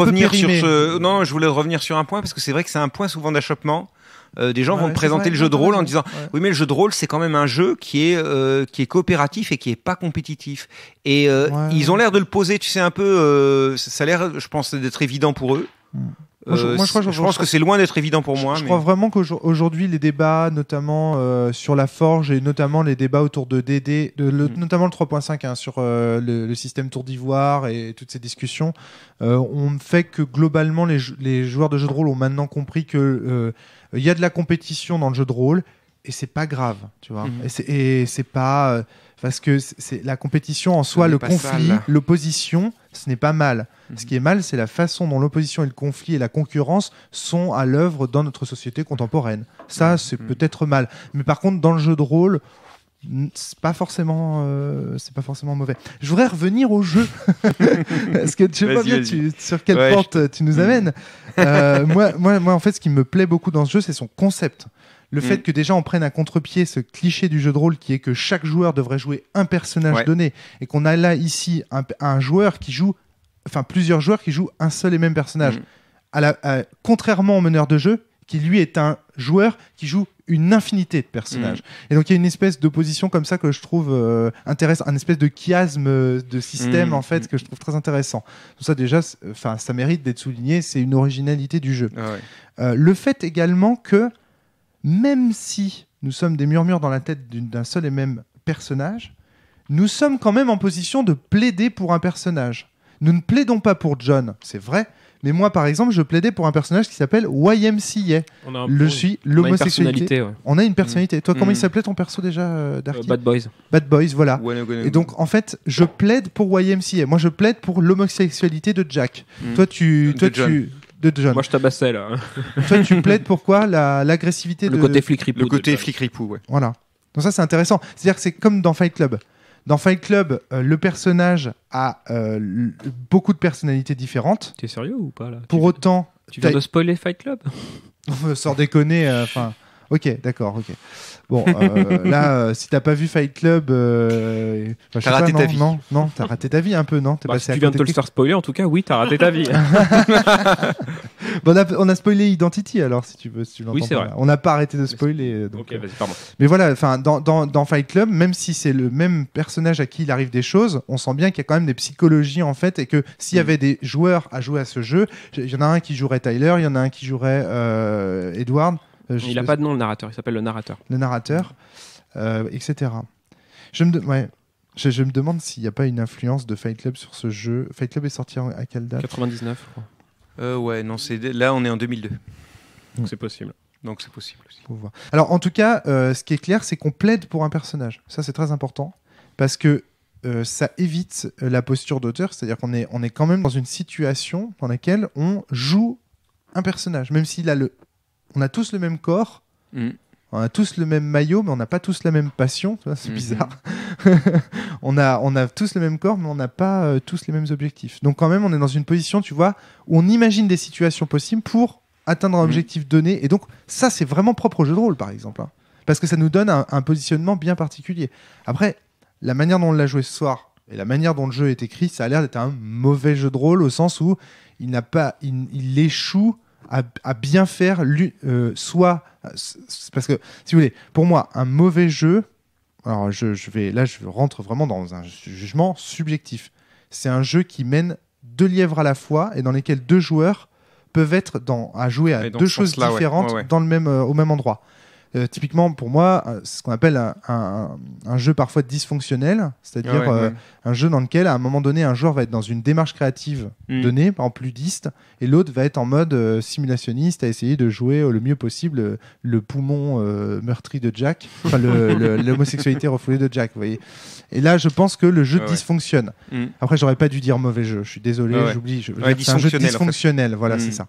revenir sur un point parce que c'est vrai que c'est un point souvent d'achoppement. des gens vont te présenter le jeu de rôle en disant oui, mais le jeu de rôle, c'est quand même un jeu qui est coopératif et qui est pas compétitif. Et ils ont l'air de le poser, tu sais, un peu. Ça a l'air, je pense, d'être évident pour eux. Je pense que c'est loin d'être évident pour moi. Je crois vraiment qu'aujourd'hui, les débats, notamment sur la Forge et notamment les débats autour de DD, notamment le 3.5 sur le système Tour d'Ivoire et toutes ces discussions, ont fait que globalement, les joueurs de jeux de rôle ont maintenant compris que il y a de la compétition dans le jeu de rôle et c'est pas grave, tu vois. Et c'est pas parce que c'est la compétition en soi, le conflit, l'opposition, ce n'est pas mal. Ce qui est mal, c'est la façon dont l'opposition et le conflit et la concurrence sont à l'œuvre dans notre société contemporaine. Ça, c'est peut-être mal. Mais par contre, dans le jeu de rôle, c'est pas forcément mauvais. Je voudrais revenir au jeu. Parce que je sais pas bien sur quelle porte tu nous amènes. Moi, en fait, ce qui me plaît beaucoup dans ce jeu, c'est son concept. Le fait que déjà on prenne à contre-pied ce cliché du jeu de rôle qui est que chaque joueur devrait jouer un personnage donné et qu'on a là ici un joueur qui joue, enfin plusieurs joueurs qui jouent un seul et même personnage. Contrairement au meneur de jeu qui lui est un joueur qui joue une infinité de personnages. Et donc il y a une espèce d'opposition comme ça que je trouve intéressant, un espèce de chiasme de système en fait que je trouve très intéressant. Tout ça déjà, ça mérite d'être souligné, c'est une originalité du jeu. Le fait également que même si nous sommes des murmures dans la tête d'un seul et même personnage, nous sommes quand même en position de plaider pour un personnage. Nous ne plaidons pas pour John, c'est vrai, mais moi, par exemple, je plaidais pour un personnage qui s'appelle YMCA. Je suis l'homosexualité. On a une personnalité. Toi, comment il s'appelait ton perso déjà, Darky ? Bad Boys. Bad Boys, voilà. Et donc, en fait, je plaide pour YMCA. Moi, je plaide pour l'homosexualité de Jack. Toi, de John. Moi, je tabassais là. Toi, tu plaides pour quoi ? L'agressivité Le côté flic-ripou. Le côté flic-ripou, ouais. Voilà. Donc ça, c'est intéressant. C'est-à-dire que c'est comme dans Fight Club. Dans Fight Club, le personnage a beaucoup de personnalités différentes. T'es sérieux ou pas là ? Pour autant... Tu viens de spoiler Fight Club ? Sans déconner, enfin... Ok, d'accord, ok. Bon, là, si t'as pas vu Fight Club, t'as raté ta vie. Non, t'as raté ta vie un peu, non ? Si tu viens de te le faire spoiler, en tout cas, oui, t'as raté ta vie. Bon, on a spoilé Identity, alors, si tu veux, si tu l'entends. Oui, c'est vrai. On n'a pas arrêté de spoiler. Donc, ok, vas-y, pardon. Mais voilà, dans Fight Club, même si c'est le même personnage à qui il arrive des choses, on sent bien qu'il y a quand même des psychologies, en fait, et que s'il y avait des joueurs à jouer à ce jeu, il y en a un qui jouerait Tyler, il y en a un qui jouerait Edward. Il n'a pas de nom, le narrateur. Il s'appelle le narrateur. Le narrateur, etc. Je me demande s'il n'y a pas une influence de Fight Club sur ce jeu. Fight Club est sorti à quelle date ? 99, je crois. Ouais, non, là, on est en 2002. Donc c'est possible. Donc c'est possible aussi. Faut voir. Alors, en tout cas, ce qui est clair, c'est qu'on plaide pour un personnage. Ça, c'est très important. Parce que ça évite la posture d'auteur. C'est-à-dire qu'on est quand même dans une situation dans laquelle on joue un personnage. Même s'il a on a tous le même corps, on a tous le même maillot, mais on n'a pas tous la même passion. C'est bizarre. on a tous le même corps, mais on n'a pas tous les mêmes objectifs. Donc quand même, on est dans une position, tu vois, où on imagine des situations possibles pour atteindre un objectif donné. Et donc ça, c'est vraiment propre au jeu de rôle, par exemple. Parce que ça nous donne un positionnement bien particulier. Après, la manière dont on l'a joué ce soir et la manière dont le jeu est écrit, ça a l'air d'être un mauvais jeu de rôle au sens où il échoue à bien faire parce que si vous voulez, pour moi un mauvais jeu, alors je rentre vraiment dans un jugement subjectif, c'est un jeu qui mène deux lièvres à la fois et dans lesquels deux joueurs peuvent être à jouer à deux choses différentes dans au même endroit. Typiquement, pour moi, c'est ce qu'on appelle un jeu parfois dysfonctionnel, c'est-à-dire un jeu dans lequel, à un moment donné, un joueur va être dans une démarche créative donnée, par exemple ludiste, et l'autre va être en mode simulationniste, à essayer de jouer le mieux possible le poumon meurtri de Jack, enfin l'homosexualité refoulée de Jack, vous voyez. Et là, je pense que le jeu dysfonctionne. Après, j'aurais pas dû dire mauvais jeu, je suis désolé, j'oublie. C'est un jeu dysfonctionnel, en fait. Voilà, c'est ça.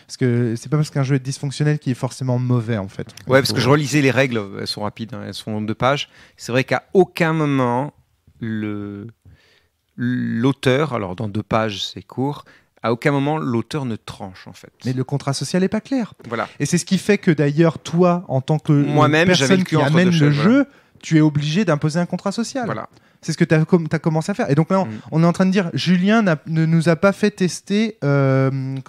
Parce que c'est pas parce qu'un jeu est dysfonctionnel qu'il est forcément mauvais, en fait. Ouais, parce que je relisais les règles, elles sont rapides, elles sont 2 pages. C'est vrai qu'à aucun moment, l'auteur, alors dans 2 pages c'est court, à aucun moment l'auteur ne tranche, en fait. Mais le contrat social n'est pas clair. Voilà. Et c'est ce qui fait que d'ailleurs, toi, en tant que personne qui amène le jeu, tu es obligé d'imposer un contrat social. Voilà. C'est ce que tu as commencé à faire. Et donc là, on est en train de dire, Julien ne nous a pas fait tester, il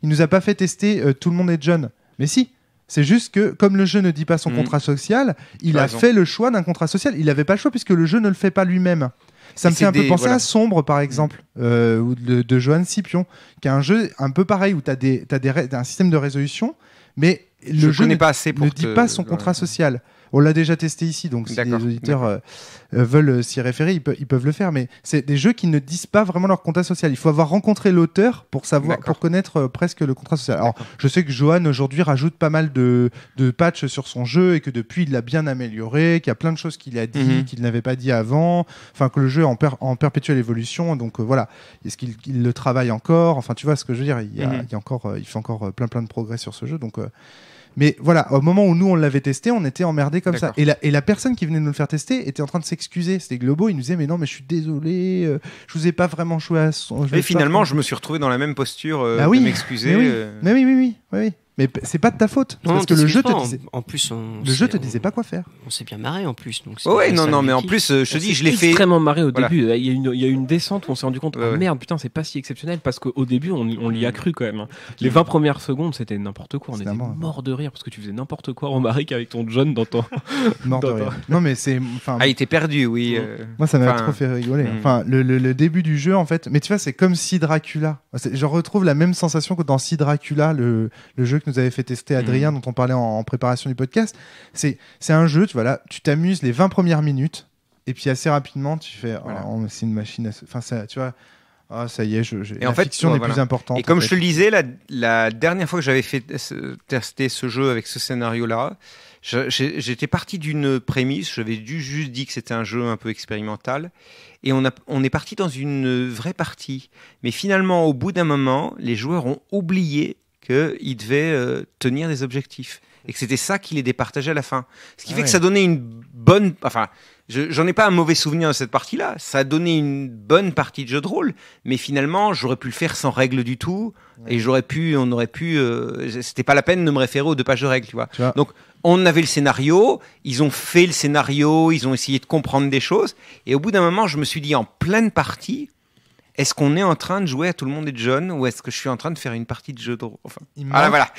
nous a pas fait tester Tout le monde est John. Mais si, C'est juste que, comme le jeu ne dit pas son contrat social, il a fait le choix d'un contrat social. Il n'avait pas le choix puisque le jeu ne le fait pas lui-même. Ça me fait un peu penser à Sombre, par exemple, ou de Johan Scipion, qui est un jeu un peu pareil où tu as un système de résolution, mais le jeu ne dit pas son contrat social. On l'a déjà testé ici, donc si les auditeurs veulent s'y référer, ils peuvent le faire. Mais c'est des jeux qui ne disent pas vraiment leur contrat social. Il faut avoir rencontré l'auteur pour connaître presque le contrat social. Alors, je sais que Johan aujourd'hui rajoute pas mal de patchs sur son jeu et que depuis il l'a bien amélioré, qu'il y a plein de choses qu'il a dit qu'il n'avait pas dit avant. Enfin, que le jeu est en perpétuelle évolution. Donc voilà, est-ce qu'il le travaille encore? Enfin, tu vois ce que je veux dire. Il fait encore plein de progrès sur ce jeu. Donc mais voilà, au moment où nous on l'avait testé, on était emmerdés comme ça. Et la personne qui venait de nous le faire tester était en train de s'excuser. C'était Globo, il nous disait mais non, mais je suis désolé, je vous ai pas vraiment joué à son jeu. Et finalement, je me suis retrouvé dans la même posture de m'excuser. Mais oui. Mais c'est pas de ta faute. Parce que le jeu te disait. En plus, le jeu te disait pas quoi faire. On s'est bien marré en plus. Donc mais en plus, je te dis, je l'ai fait. Extrêmement marré au début. Il y a eu une descente où on s'est rendu compte, merde, putain, c'est pas si exceptionnel parce qu'au début, on l'y a cru quand même. Les 20 premières secondes, c'était n'importe quoi. On était mort de rire parce que tu faisais n'importe quoi, Romaric, avec ton John dans ton. Mort de rire. Non, mais c'est. Il était perdu, oui. Moi, ça m'a trop fait rigoler. Enfin, le début du jeu, en fait. Mais tu vois, c'est comme si Dracula. Je retrouve la même sensation que dans Si Dracula, le jeu que nous avait fait tester Adrien, dont on parlait en préparation du podcast. C'est un jeu, tu t'amuses les 20 premières minutes, et puis assez rapidement, tu fais c'est une machine. Enfin, ça, tu vois. Ça y est, la fiction n'est plus importante. Et comme je te le disais, la dernière fois que j'avais fait tester ce jeu avec ce scénario-là, j'étais parti d'une prémisse. J'avais juste dit que c'était un jeu un peu expérimental. Et on est parti dans une vraie partie. Mais finalement, au bout d'un moment, les joueurs ont oublié qu'ils devaient tenir des objectifs. Et que c'était ça qui les départageait à la fin. Ce qui fait que ça donnait une bonne... Enfin, j'en ai pas un mauvais souvenir de cette partie-là. Ça a donné une bonne partie de jeu de rôle. Mais finalement, j'aurais pu le faire sans règles du tout. Et on aurait pu... c'était pas la peine de me référer aux 2 pages de règles, tu vois. Donc, on avait le scénario. Ils ont fait le scénario. Ils ont essayé de comprendre des choses. Et au bout d'un moment, je me suis dit, en pleine partie... Est-ce qu'on est en train de jouer à Tout le monde est John ou est-ce que je suis en train de faire une partie de jeu de rôle? Enfin, voilà,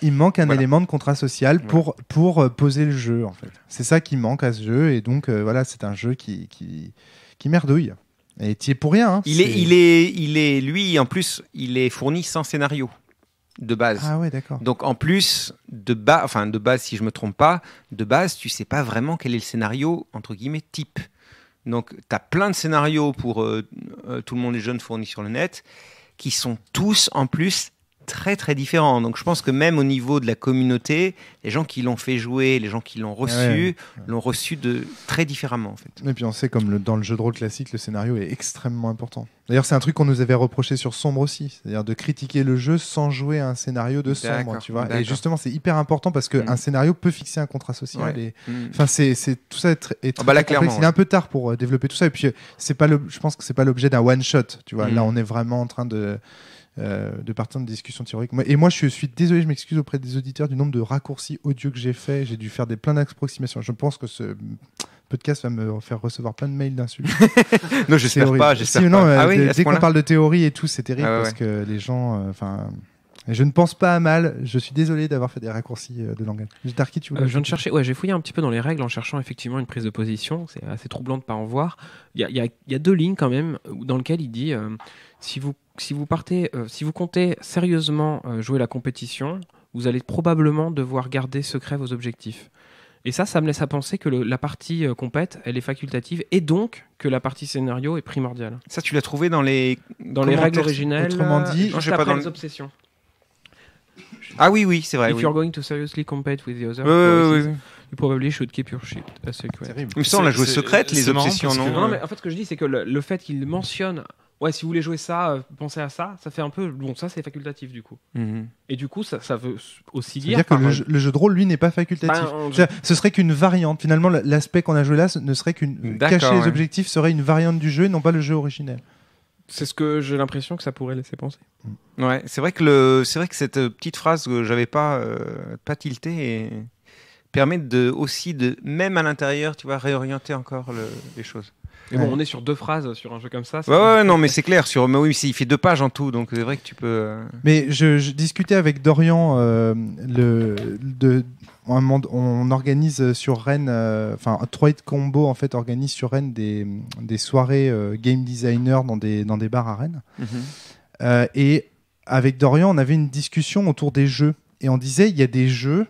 il manque un élément de contrat social pour poser le jeu, en fait. C'est ça qui manque à ce jeu, et donc voilà, c'est un jeu qui merdouille. Et tu es pour rien. Hein, lui, en plus, il est fourni sans scénario de base. Ah ouais, d'accord. Donc en plus de base, si je me trompe pas, de base, tu sais pas vraiment quel est le scénario entre guillemets type. Donc, tu as plein de scénarios pour Tout le monde est jeune fournis sur le net qui sont tous, en plus, très, très différents. Donc, je pense que même au niveau de la communauté, les gens qui l'ont fait jouer, les gens qui l'ont reçu, l'ont reçu très différemment, en fait. Et puis, on sait, comme dans le jeu de rôle classique, le scénario est extrêmement important. D'ailleurs, c'est un truc qu'on nous avait reproché sur Sombre aussi, c'est-à-dire de critiquer le jeu sans jouer à un scénario de Sombre, tu vois. Et justement, c'est hyper important parce qu'un scénario peut fixer un contrat social. Enfin, tout ça est très complexe. Il est un peu tard pour développer tout ça. Et puis, je pense que c'est pas l'objet d'un one shot, tu vois. Là, on est vraiment en train de partir de discussions théoriques. Et moi, je suis désolé, je m'excuse auprès des auditeurs du nombre de raccourcis audio que j'ai fait. J'ai dû faire plein d'approximations. Je pense que ce podcast va me faire recevoir plein de mails d'insultes. Non, j'espère pas. Dès qu'on parle de théorie et tout, c'est terrible parce que les gens... je ne pense pas à mal. Je suis désolé d'avoir fait des raccourcis de langage. Darky, tu voulais... Je viens de chercher. J'ai fouillé un petit peu dans les règles en cherchant effectivement une prise de position. C'est assez troublant de pas en voir. Il y a 2 lignes quand même dans lesquelles il dit si vous comptez sérieusement jouer la compétition, vous allez probablement devoir garder secret vos objectifs. Et ça me laisse à penser que la partie compète, elle est facultative, et donc que la partie scénario est primordiale. Ça, tu l'as trouvé dans les règles originelles. Autrement dit, juste après les obsessions. Ah oui, c'est vrai. If you're going to seriously compete with the other, you probably should keep your shit a secret. Mais ça, on l'a joué secrète, les obsessions, non? Non, mais en fait, ce que je dis, c'est que le fait qu'il mentionne... si vous voulez jouer ça, pensez à ça. Ça fait un peu... Bon, ça, c'est facultatif, du coup. Et du coup, ça veut aussi dire... C'est-à-dire que le jeu de rôle, lui, n'est pas facultatif. Ce serait qu'une variante. Finalement, l'aspect qu'on a joué là ne serait qu'une... Cacher les objectifs serait une variante du jeu et non pas le jeu originel. C'est ce que j'ai l'impression que ça pourrait laisser penser. Ouais, c'est vrai que cette petite phrase que j'avais pas tiltée permet aussi de, même à l'intérieur, tu vois, réorienter encore les choses. Mais bon, on est sur 2 phrases sur un jeu comme ça. Ouais, non, mais c'est clair. Mais oui, il fait 2 pages en tout, donc c'est vrai que tu peux. Mais je discutais avec Dorian, on organise sur Rennes, Troid Combo en fait organise sur Rennes des soirées game designer dans des bars à Rennes. Et avec Dorian, on avait une discussion autour des jeux et on disait il y a des jeux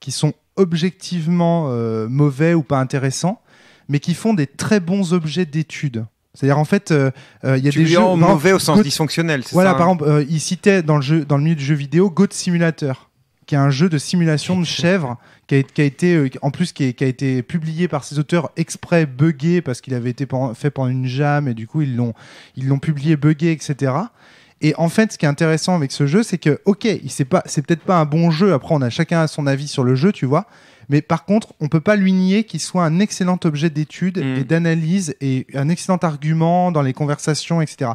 qui sont objectivement mauvais ou pas intéressants, mais qui font des très bons objets d'étude. C'est-à-dire en fait, il y a des jeux mauvais au sens dysfonctionnel. Voilà, ça, par exemple, il citait dans le milieu du jeu vidéo Goat Simulator, qui est un jeu de simulation de chèvres qui a été publié par ses auteurs exprès buggé parce qu'il avait été fait pendant une jam et du coup ils l'ont publié buggé, etc. Et en fait, ce qui est intéressant avec ce jeu, c'est que c'est peut-être pas un bon jeu. Après, on a chacun son avis sur le jeu, tu vois. Mais par contre, on peut pas lui nier qu'il soit un excellent objet d'étude et d'analyse et un excellent argument dans les conversations, etc.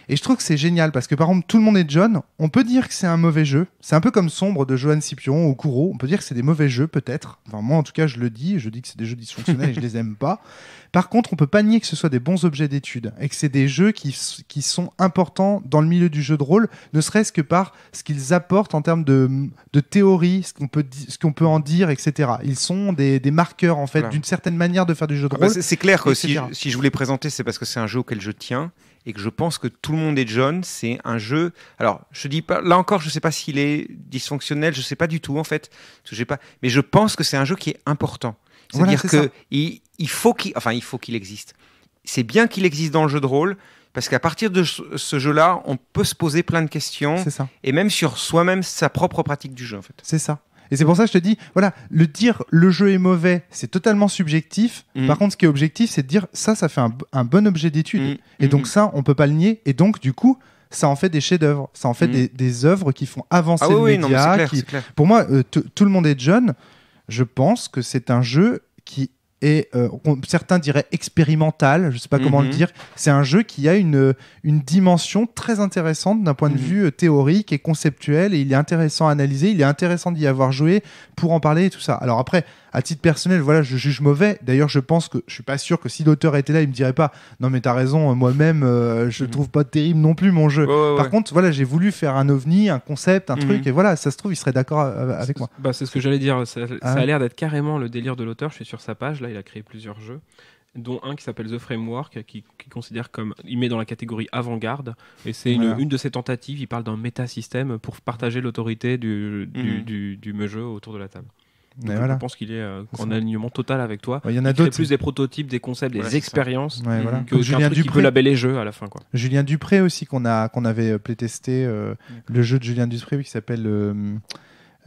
Et je trouve que c'est génial parce que par exemple, Tout le monde est John, on peut dire que c'est un mauvais jeu. C'est un peu comme Sombre de Johan Scipion ou Kuro. On peut dire que c'est des mauvais jeux, peut-être. Enfin, moi, en tout cas, je dis que c'est des jeux dysfonctionnels et je les aime pas. Par contre, on peut pas nier que ce soit des bons objets d'étude et que c'est des jeux qui sont importants dans le milieu du jeu de rôle, ne serait-ce que par ce qu'ils apportent en termes de théorie, ce qu'on peut en dire, etc. Ils sont des marqueurs, en fait, d'une certaine manière de faire du jeu de rôle. C'est clair que si je voulais présenter, c'est parce que c'est un jeu auquel je tiens et que je pense que Tout le monde est John, c'est un jeu. Alors, je dis pas, là encore, je sais pas s'il est dysfonctionnel, je sais pas du tout, en fait. Mais je pense que c'est un jeu qui est important. C'est-à-dire qu'il faut qu'il existe. C'est bien qu'il existe dans le jeu de rôle, parce qu'à partir de ce jeu-là, on peut se poser plein de questions, et même sur soi-même, sa propre pratique du jeu, en fait. C'est ça. Et c'est pour ça que je te dis, voilà, le jeu est mauvais, c'est totalement subjectif. Par contre, ce qui est objectif, c'est de dire ça fait un bon objet d'étude. Et donc ça, on peut pas le nier. Et donc, du coup, ça en fait des chefs-d'œuvre. Ça en fait des œuvres qui font avancer le média. Non, c'est clair. Pour moi, Tout le monde est John. Je pense que c'est un jeu qui est, certains diraient expérimental, je ne sais pas comment le dire. C'est un jeu qui a une dimension très intéressante d'un point de vue théorique et conceptuel, et il est intéressant à analyser, il est intéressant d'y avoir joué pour en parler et tout ça. Alors après, à titre personnel, voilà, je juge mauvais. D'ailleurs, je suis pas sûr que si l'auteur était là, il me dirait pas non mais t'as raison, moi-même je trouve pas terrible non plus mon jeu. Par contre, voilà, j'ai voulu faire un ovni, un concept, un truc, et voilà, ça se trouve il serait d'accord avec moi. C'est ce que j'allais dire. Ça a l'air d'être carrément le délire de l'auteur. Je suis sur sa page là, il a créé plusieurs jeux, dont un qui s'appelle The Framework, qui considère comme, il met dans la catégorie avant-garde, et c'est une de ses tentatives. Il parle d'un métasystème pour partager l'autorité du jeu autour de la table. Donc je pense qu'il est en alignement total avec toi. Il y en a d'autres. Plus des prototypes, des concepts, des expériences que Julien Dupré, qui peut labeller jeu à la fin, quoi. Julien Dupré aussi qu'on avait playtesté, le jeu de Julien Dupré qui s'appelle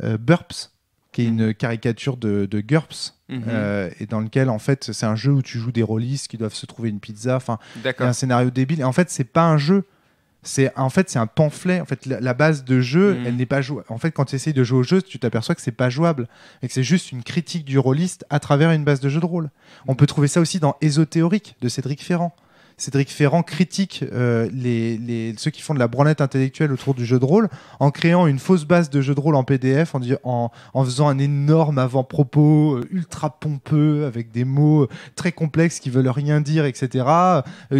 Burps, qui est une caricature de GURPS, et dans lequel en fait c'est un jeu où tu joues des rôlistes qui doivent se trouver une pizza. Enfin, il y a un scénario débile. Et en fait, c'est pas un jeu. C'est un pamphlet. En fait, la base de jeu, elle n'est pas jouable. En fait, quand tu essayes de jouer au jeu, tu t'aperçois que c'est pas jouable et que c'est juste une critique du rôliste à travers une base de jeu de rôle. On peut trouver ça aussi dans Ésothéorique de Cédric Ferrand. Cédric Ferrand critique ceux qui font de la branlette intellectuelle autour du jeu de rôle en créant une fausse base de jeu de rôle en PDF, en faisant un énorme avant-propos ultra pompeux avec des mots très complexes qui veulent rien dire, etc.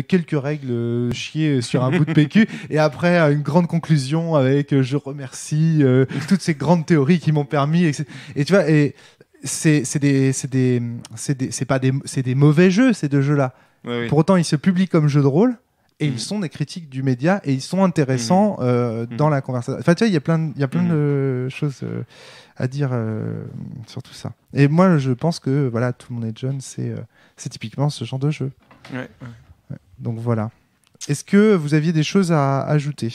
Quelques règles chiées sur un bout de PQ et après une grande conclusion avec je remercie toutes ces grandes théories qui m'ont permis, etc. Et tu vois, c'est des mauvais jeux, ces deux jeux-là. Oui. Pour autant, ils se publient comme jeux de rôle et ils sont des critiques du média et ils sont intéressants dans la conversation. Enfin, tu vois, il y a plein de choses à dire sur tout ça. Et moi, je pense que voilà, Tout le monde est John, c'est typiquement ce genre de jeu. Ouais. Donc voilà. Est-ce que vous aviez des choses à ajouter ?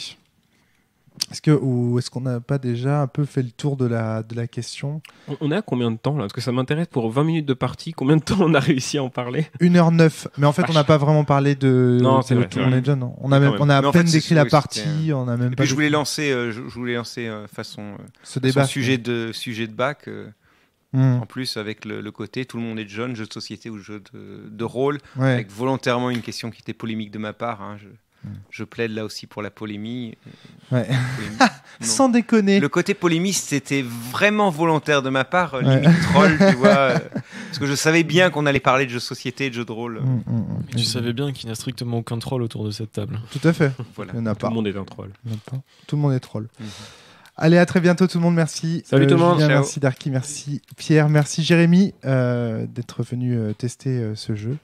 Est-ce qu'on n'a pas déjà un peu fait le tour de la question ? On est à combien de temps là ? Parce que ça m'intéresse, pour 20 minutes de partie, combien de temps on a réussi à en parler ? 1h09. Mais en fait, on n'a pas vraiment parlé de c'est vrai, Tout le monde est John. On a à peine décrit la partie. On a même pas. Je voulais lancer façon ce débat. Sujet de bac. En plus, avec le côté Tout le monde est John, jeu de société ou jeu de rôle, avec volontairement une question qui était polémique de ma part. Je plaide là aussi pour la polémie. Ouais. Sans déconner. Le côté polémiste, c'était vraiment volontaire de ma part, limite troll, tu vois. Parce que je savais bien qu'on allait parler de jeux de société, de jeux de rôle. Et tu savais bien qu'il n'y a strictement aucun troll autour de cette table. Tout à fait. Voilà. Il n'y en a pas. Tout le monde est un troll. Tout le monde est troll. Allez, à très bientôt tout le monde, merci. Salut tout le monde. Julien, merci Darky, merci Pierre, merci Jérémy d'être venu tester ce jeu.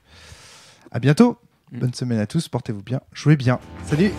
À bientôt. Bonne semaine à tous, portez-vous bien, jouez bien. Salut.